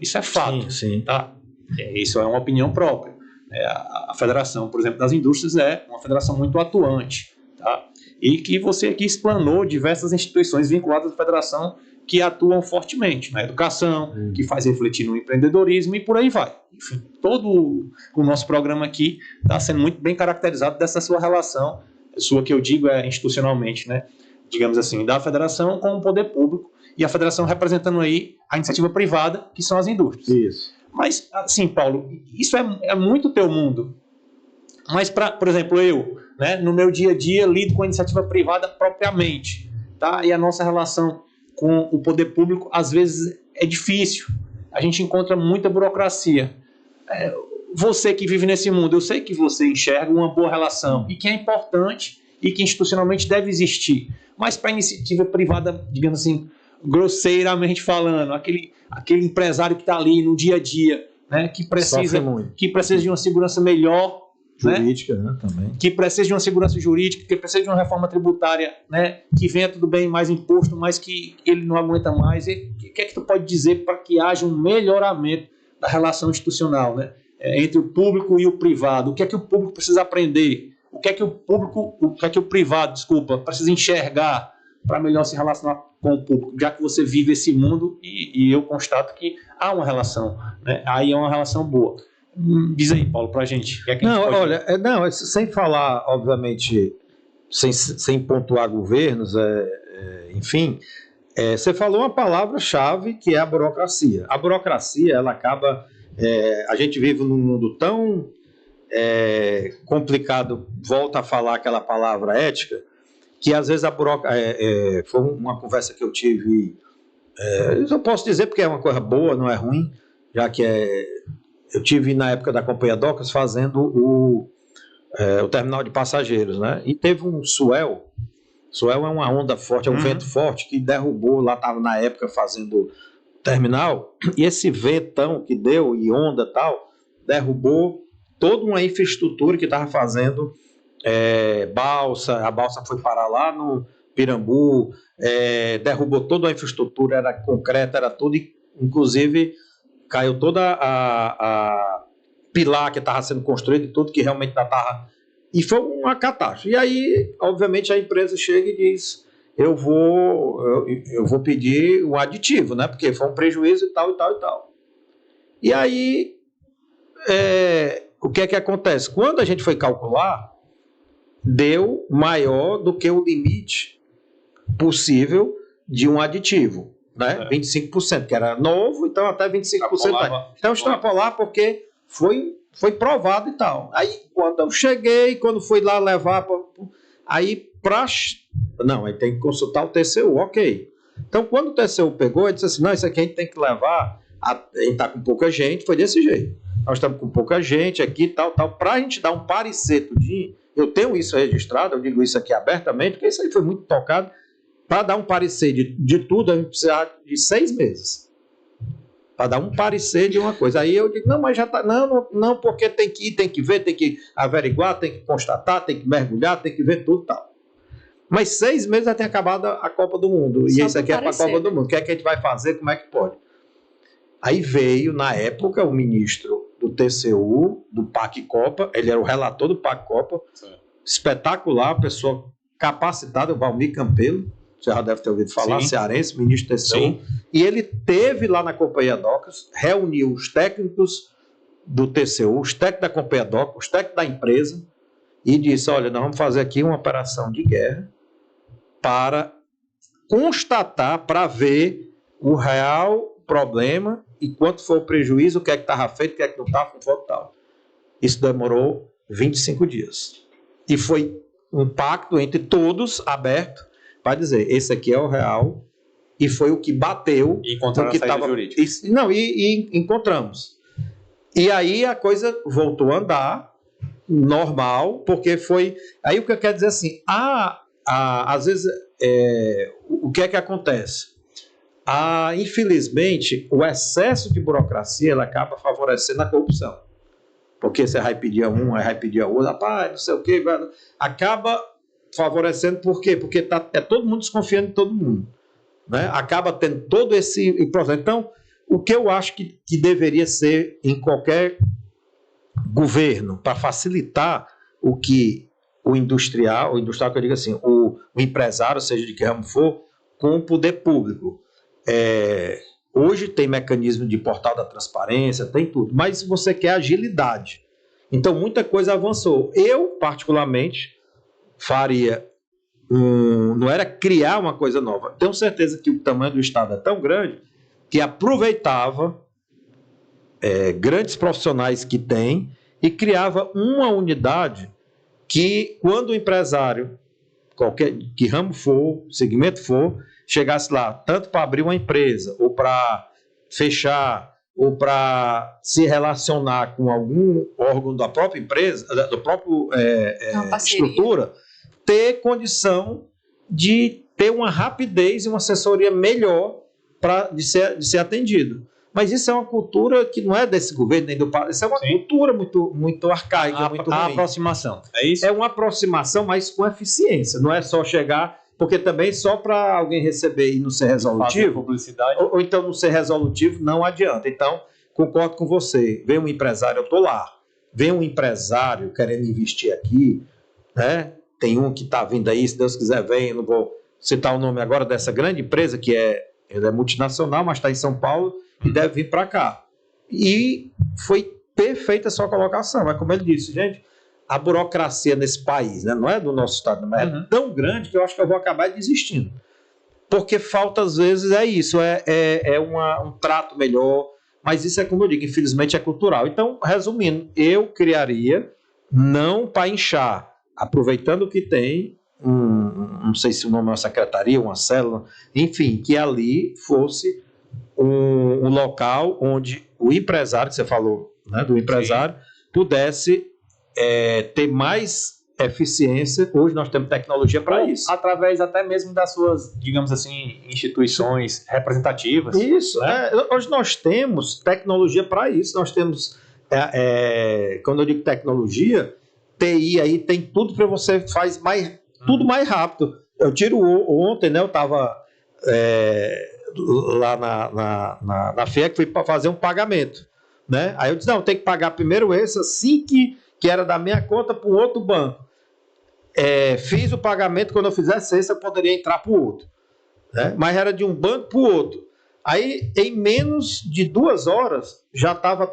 Isso é fato.
Sim.
Tá? Isso é uma opinião própria. A Federação, por exemplo, das Indústrias é uma federação muito atuante, tá? E que você aqui explanou diversas instituições vinculadas à federação que atuam fortemente na educação, que faz refletir no empreendedorismo e por aí vai. Enfim, todo o nosso programa aqui está sendo muito bem caracterizado dessa sua relação, sua que eu digo institucionalmente, né? Digamos assim, da federação com o poder público, e a federação representando aí a iniciativa privada, que são as indústrias.
Isso.
Mas, assim, Paulo, isso é muito teu mundo. Mas, por exemplo, eu, né, no meu dia a dia, lido com a iniciativa privada propriamente, tá? E a nossa relação com o poder público, às vezes, é difícil. A gente encontra muita burocracia. Você que vive nesse mundo, eu sei que você enxerga uma boa relação, e que é importante, e que institucionalmente deve existir. Mas para a iniciativa privada, digamos assim, grosseiramente falando, aquele empresário que está ali no dia a dia, né, que precisa de uma segurança melhor,
jurídica, né, também.
Que precisa de uma segurança jurídica, que precisa de uma reforma tributária, né, que venha tudo bem, mais imposto, mas que ele não aguenta mais. E o que é que tu pode dizer para que haja um melhoramento da relação institucional, né, entre o público e o privado? O que é que o público precisa aprender? O que é que o privado, precisa enxergar para melhor se relacionar com o público, já que você vive esse mundo e eu constato que há uma relação, né? Aí é uma relação boa. Diz aí, Paulo, para a gente. O que é que a gente pode...
sem falar, obviamente, sem pontuar governos, enfim, você falou uma palavra-chave que é a burocracia. A burocracia, ela acaba... a gente vive num mundo tão complicado, volta a falar aquela palavra ética, que às vezes foi uma conversa que eu tive, eu posso dizer porque é uma coisa boa, não é ruim, já que eu tive na época da Companhia Docas fazendo o terminal de passageiros, né? E teve um swell é uma onda forte, é um vento forte que derrubou, lá estava na época fazendo terminal, e esse ventão que deu, e onda e tal, derrubou toda uma infraestrutura que estava fazendo balsa, a balsa foi parar lá no Pirambu, derrubou toda a infraestrutura, era concreto, era tudo, inclusive caiu toda a pilar que estava sendo construído e tudo que realmente estava, e foi uma catástrofe. E aí, obviamente, a empresa chega e diz, eu vou pedir um aditivo, né? Porque foi um prejuízo e tal, e tal, e tal. E aí, o que é que acontece? Quando a gente foi calcular, deu maior do que o limite possível de um aditivo, né? 25%, que era novo, então até 25%. Então extrapolar porque foi provado e tal. Aí quando eu cheguei, quando fui lá levar, aí para Não, aí tem que consultar o TCU, ok. Então, quando o TCU pegou, ele disse assim, não, isso aqui a gente tem que levar, a gente está com pouca gente, foi desse jeito. Nós estamos com pouca gente aqui, tal, para a gente dar um parecer tudinho, eu tenho isso registrado, eu digo isso aqui abertamente, porque isso aí foi muito tocado, para dar um parecer de tudo, a gente precisa de 6 meses. Para dar um parecer de uma coisa. Aí eu digo, não, mas já está. Não, porque tem que ir, tem que ver, tem que averiguar, tem que constatar, tem que mergulhar, tem que ver tudo e tal. Mas 6 meses já tem acabado a Copa do Mundo. E isso aqui é para a Copa do Mundo. O que é que a gente vai fazer? Como é que pode? Aí veio, na época, o ministro do TCU, do PAC Copa, ele era o relator do PAC Copa, espetacular, pessoa capacitada, o Valmir Campelo, você já deve ter ouvido falar, sim, cearense, ministro do TCU. Sim. E ele teve lá na Companhia Docas, reuniu os técnicos do TCU, os técnicos da Companhia Docas, os técnicos da empresa, e disse, olha, nós vamos fazer aqui uma operação de guerra para constatar, para ver o real problema e quanto foi o prejuízo, o que é que estava feito, o que é que não estava, tal. Isso demorou 25 dias. E foi um pacto entre todos, aberto, para dizer, esse aqui é o real, e foi o que bateu.
E encontraram
a saída jurídica. E encontramos. E aí a coisa voltou a andar, normal, porque foi... Aí o que eu quero dizer assim, às vezes, o que é que acontece? Infelizmente, o excesso de burocracia ela acaba favorecendo a corrupção. Porque você vai pedir a um, aí vai pedir a outro, rapaz, não sei o quê, acaba favorecendo, por quê? Porque todo mundo desconfiando de todo mundo. Né? Acaba tendo todo esse processo. Então, o que eu acho que deveria ser em qualquer governo, para facilitar o que o industrial que eu digo assim, o empresário, seja de que ramo for, com o poder público. Hoje tem mecanismo de portal da transparência, tem tudo, mas você quer agilidade. Então, muita coisa avançou. Eu, particularmente, faria não era criar uma coisa nova. Tenho certeza que o tamanho do Estado é tão grande que aproveitava grandes profissionais que tem e criava uma unidade que, quando o empresário, qualquer que ramo for, segmento for, chegasse lá, tanto para abrir uma empresa, ou para fechar, ou para se relacionar com algum órgão da própria empresa, da própria estrutura, ter condição de ter uma rapidez e uma assessoria melhor de ser atendido. Mas isso é uma cultura que não é desse governo nem do país, isso é uma cultura muito, muito arcaica, muito ruim.
A aproximação, é isso?
É uma aproximação, mas com eficiência, não é só chegar, porque também só para alguém receber e não ser resolutivo,
publicidade.
Ou então não ser resolutivo, não adianta. Então, concordo com você, vem um empresário, eu estou lá, vem um empresário querendo investir aqui, né? Tem um que está vindo aí, se Deus quiser vem, eu não vou citar o nome agora dessa grande empresa, que ela é multinacional, mas está em São Paulo, e deve vir para cá. E foi perfeita a sua colocação, é como ele disse, gente, a burocracia nesse país, né, não é do nosso estado, mas é tão grande que eu acho que eu vou acabar desistindo. Porque falta, às vezes, isso, um trato melhor, mas isso é como eu digo, infelizmente é cultural. Então, resumindo, eu criaria, não para inchar, aproveitando o que tem, não sei se o nome é uma secretaria, uma célula, enfim, que ali fosse um local onde o empresário, que você falou, né, do empresário, pudesse ter mais eficiência. Hoje nós temos tecnologia para isso.
Através até mesmo das suas, digamos assim, instituições representativas.
Isso, né? Hoje nós temos tecnologia para isso. Nós temos, quando eu digo tecnologia, TI aí tem tudo para você faz tudo mais rápido. Eu tiro ontem, né? Eu estava lá na FIEC, fui para fazer um pagamento, né? Aí eu disse, não, tem que pagar primeiro esse, assim que era da minha conta para um outro banco. Fiz o pagamento, quando eu fizesse esse, eu poderia entrar para o outro, né? Mas era de um banco para o outro. Aí, em menos de 2 horas, já estava,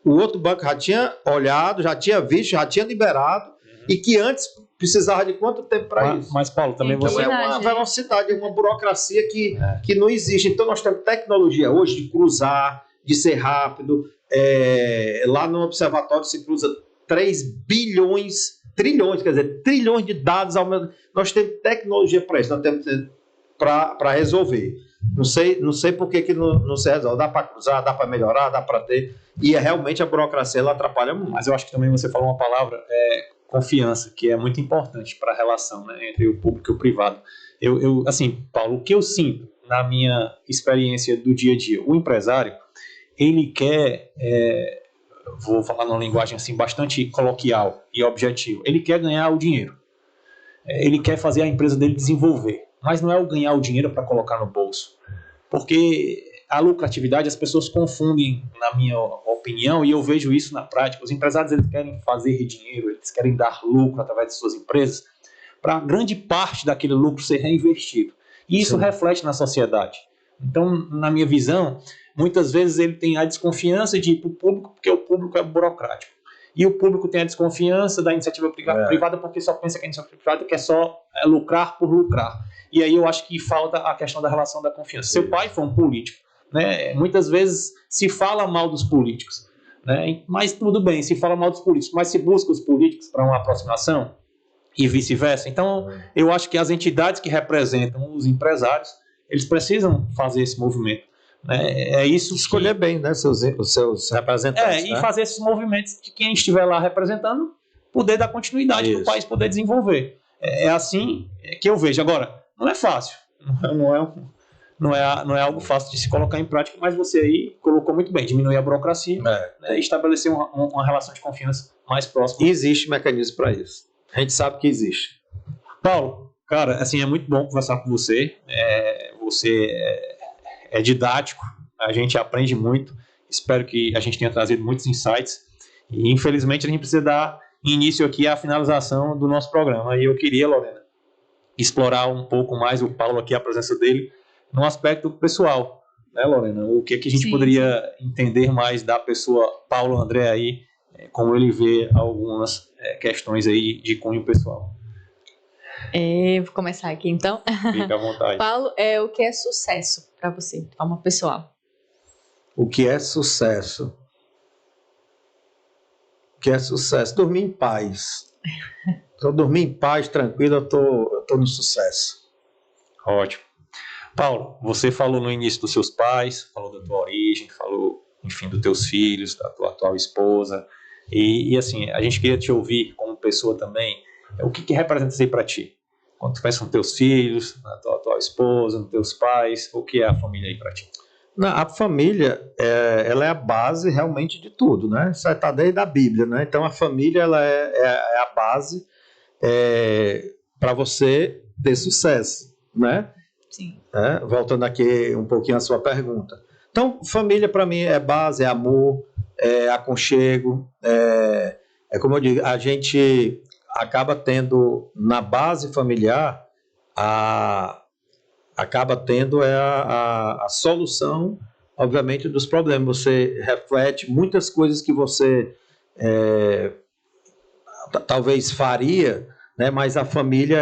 o outro banco já tinha olhado, já tinha visto, já tinha liberado, e que antes precisava de quanto tempo para isso?
Mas, Paulo, também
então, é uma velocidade, é uma burocracia que não existe. Então, nós temos tecnologia hoje de cruzar, de ser rápido. Lá no observatório se cruza 3 bilhões trilhões, quer dizer, trilhões de dados. Nós temos tecnologia para isso, nós temos para resolver. Não sei por que não se resolve. Dá para cruzar, dá para melhorar, dá para ter. E realmente a burocracia ela atrapalha muito.
Mas eu acho que também você falou uma palavra, confiança, que é muito importante para a relação, né, entre o público e o privado. Assim, Paulo, o que eu sinto na minha experiência do dia a dia, o empresário, ele quer, vou falar numa linguagem assim bastante coloquial e objetiva, ele quer ganhar o dinheiro. Ele quer fazer a empresa dele desenvolver, mas não é o ganhar o dinheiro para colocar no bolso. Porque a lucratividade, as pessoas confundem, na minha opinião, e eu vejo isso na prática. Os empresários, eles querem fazer dinheiro, eles querem dar lucro através de suas empresas, para grande parte daquele lucro ser reinvestido. E isso reflete na sociedade. Então, na minha visão, muitas vezes ele tem a desconfiança de ir para o público, porque o público é burocrático. E o público tem a desconfiança da iniciativa privada, porque só pensa que a iniciativa privada quer só lucrar por lucrar. E aí eu acho que falta a questão da relação da confiança. Seu pai foi um político, né? Muitas vezes se fala mal dos políticos, né? Mas tudo bem, se fala mal dos políticos, mas se busca os políticos para uma aproximação e vice-versa. Então, eu acho que as entidades que representam os empresários, eles precisam fazer esse movimento. É isso.
Escolher bem, né, os seus representantes.
E fazer esses movimentos de quem estiver lá representando poder dar continuidade para o país poder desenvolver. É assim que eu vejo. Agora, não é fácil. Não é algo fácil de se colocar em prática, mas você aí colocou muito bem. Diminuir a burocracia, né, e estabelecer uma relação de confiança mais próxima.
E existe mecanismo para isso. A gente sabe que existe.
Paulo, cara, assim, é muito bom conversar com você. Você é didático, a gente aprende muito. Espero que a gente tenha trazido muitos insights. E, infelizmente, a gente precisa dar início aqui à finalização do nosso programa. E eu queria, Lorena, explorar um pouco mais o Paulo aqui, a presença dele, no aspecto pessoal. Né, Lorena? O que a gente poderia entender mais da pessoa Paulo André aí, como ele vê algumas questões aí de cunho pessoal.
Vou começar aqui então.
Fica à vontade.
Paulo, o que é sucesso para você, de forma pessoal?
O que é sucesso? O que é sucesso? Dormir em paz. Então, dormir em paz, tranquilo, eu tô no sucesso.
Ótimo. Paulo, você falou no início dos seus pais, falou da tua origem, falou, enfim, dos teus filhos, da tua atual esposa. E assim, a gente queria te ouvir como pessoa também. O que representa isso aí para ti? Quando tu pensa nos teus filhos, na tua atual esposa, nos teus pais, o que é a família aí para ti?
A família, ela é a base realmente de tudo, né? Isso está desde a Bíblia, né? Então a família ela é a base para você ter sucesso, né?
Sim.
Voltando aqui um pouquinho à sua pergunta. Então, família para mim é base, é amor, é aconchego, é como eu digo, a gente acaba tendo na base familiar acaba tendo a solução, obviamente, dos problemas. Você reflete muitas coisas que você talvez faria, né, mas a família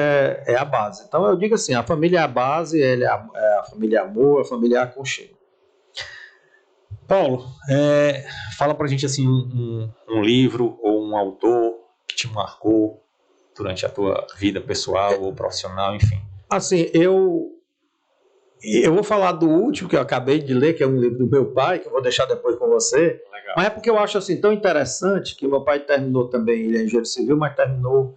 é a base. Então eu digo assim, a família é a base, a família é amor, a família é aconchego.
Paulo, fala pra gente assim um livro ou um autor que te marcou durante a tua vida pessoal ou profissional, enfim.
Assim, eu vou falar do último que eu acabei de ler, que é um livro do meu pai, que eu vou deixar depois com você. Legal. Mas é porque eu acho assim tão interessante que meu pai terminou também, ele é engenheiro civil, mas terminou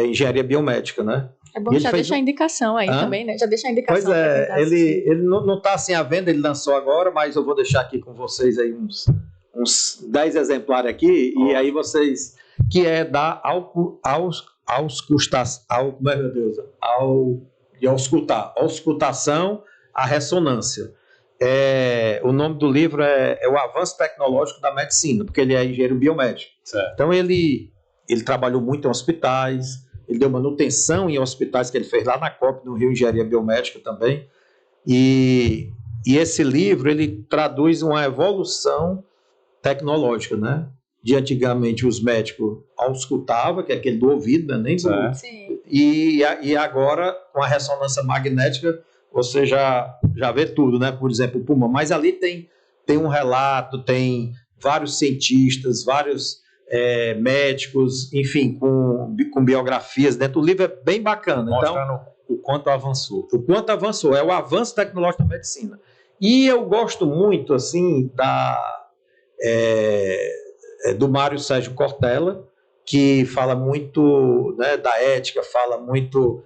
engenharia biomédica, né?
É bom já deixar a indicação aí também, né? Já deixa a indicação.
Pois ele não está assim à venda, ele lançou agora, mas eu vou deixar aqui com vocês aí uns 10 exemplares aqui, e aí vocês, que é da auscultação à ressonância. O nome do livro é O Avanço Tecnológico da Medicina, porque ele é engenheiro biomédico.
Certo.
Então ele trabalhou muito em hospitais, ele deu manutenção em hospitais que ele fez lá na COP, no Rio, Engenharia Biomédica também. E esse livro, ele traduz uma evolução tecnológica, né? De antigamente os médicos auscultavam, que é aquele do ouvido, né? Nem do...
Sim.
E agora, com a ressonância magnética, você já vê tudo, né? Por exemplo, o pulmão. Mas ali tem um relato, tem vários cientistas, vários médicos, enfim, com biografias dentro. O livro é bem bacana.
Mostrando
Então,
o quanto avançou.
o quanto avançou, é o avanço tecnológico da medicina. E eu gosto muito, assim, do Mário Sérgio Cortella, que fala muito, né, da ética, fala muito...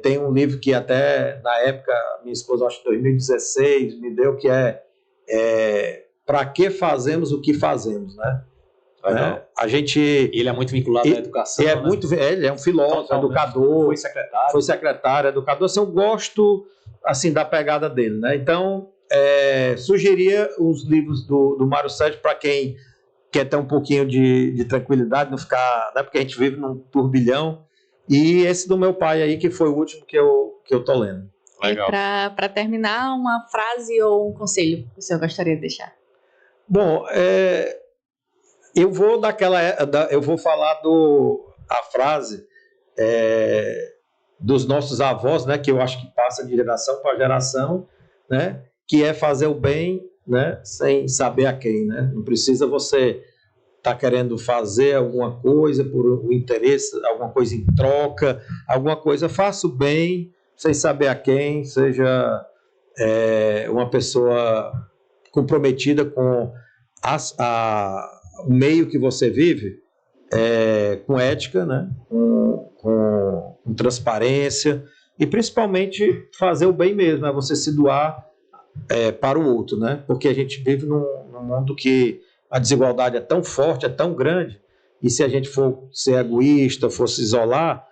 tem um livro que até, na época, minha esposa, acho que em 2016, me deu, que Para que fazemos o que fazemos, né? A gente...
Ele é muito vinculado à educação, né?
Ele é um filósofo,
Totalmente.
educador.
Foi
secretário, educador. Assim, eu gosto, assim, da pegada dele, né? Então, sugeria os livros do Mário Sérgio para quem quer ter um pouquinho de tranquilidade, não ficar... Né? Porque a gente vive num turbilhão. E esse do meu pai aí, que foi o último que eu tô lendo.
Legal.
Para terminar, uma frase ou um conselho que o senhor gostaria de deixar?
Bom, eu vou falar a frase dos nossos avós, né, que eu acho que passa de geração para geração, né, que é fazer o bem, né, sem saber a quem, né? Não precisa você estar querendo fazer alguma coisa por um interesse, alguma coisa em troca, alguma coisa, faça o bem sem saber a quem, seja uma pessoa comprometida com o meio que você vive, com ética, né? com transparência, e principalmente fazer o bem mesmo, você se doar para o outro, né? Porque a gente vive num mundo que a desigualdade é tão forte, é tão grande, e se a gente for ser egoísta, for se isolar,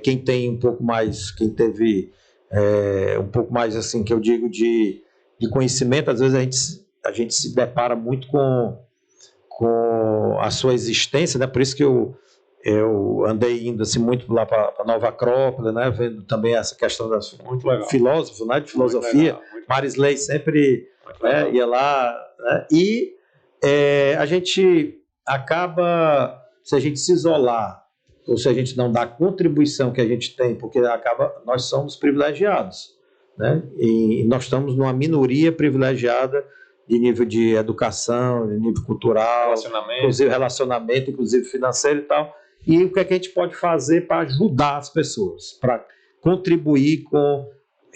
quem tem um pouco mais, quem teve um pouco mais, assim, que eu digo, de conhecimento, às vezes a gente se depara muito com a sua existência, né? Por isso que eu andei indo assim, muito lá para Nova Acrópole, né? Vendo também essa questão das filósofos, né? De filosofia. Marisley sempre ia lá, né? E a gente acaba, se a gente se isolar, ou se a gente não dá a contribuição que a gente tem, porque nós somos privilegiados, né? E nós estamos numa minoria privilegiada de nível de educação, de nível cultural, inclusive relacionamento, inclusive financeiro e tal. E o que é que a gente pode fazer para ajudar as pessoas, para contribuir com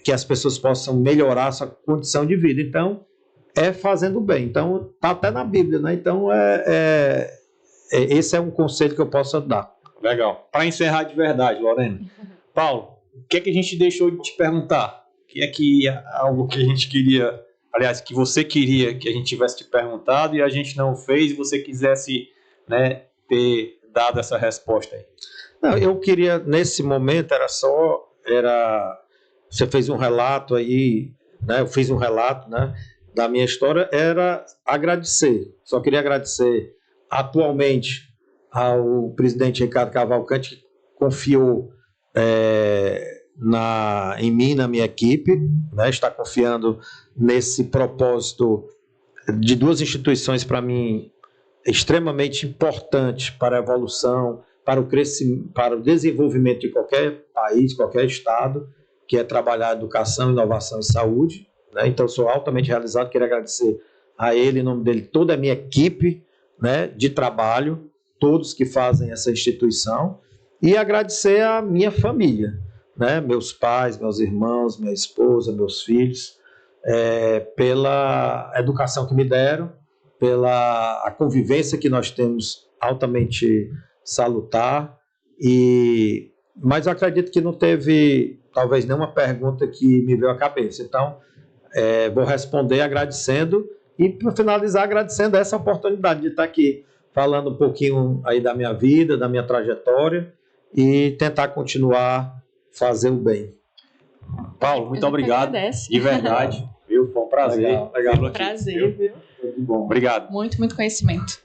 que as pessoas possam melhorar a sua condição de vida? Então, fazendo bem. Então, está até na Bíblia, né? Então, esse é um conselho que eu posso dar.
Legal. Para encerrar de verdade, Lorena. Paulo, o que é que a gente deixou de te perguntar? O que é algo que a gente queria... Aliás, que você queria que a gente tivesse te perguntado e a gente não fez, e você quisesse, né, ter dado essa resposta aí?
Não, eu queria, nesse momento, você fez um relato aí, né, eu fiz um relato, né, da minha história, era agradecer. Só queria agradecer atualmente ao presidente Ricardo Cavalcante, que confiou em mim, na minha equipe, né, está confiando nesse propósito de duas instituições, para mim, extremamente importantes para a evolução, para o crescimento, para o desenvolvimento de qualquer país, qualquer estado, que é trabalhar educação, inovação e saúde, né? Então, sou altamente realizado, quero agradecer a ele, em nome dele, toda a minha equipe, né, de trabalho, todos que fazem essa instituição, e agradecer a minha família, né, meus pais, meus irmãos, minha esposa, meus filhos, pela educação que me deram, pela a convivência que nós temos altamente salutar, mas eu acredito que não teve talvez nenhuma pergunta que me veio à cabeça. Então, vou responder agradecendo e, para finalizar, agradecendo essa oportunidade de estar aqui falando um pouquinho aí da minha vida, da minha trajetória e tentar continuar fazer o bem.
Paulo, muito obrigado. De verdade. Viu? Foi um prazer.
Legal.
Prazer, viu?
Muito bom. Obrigado.
Muito conhecimento.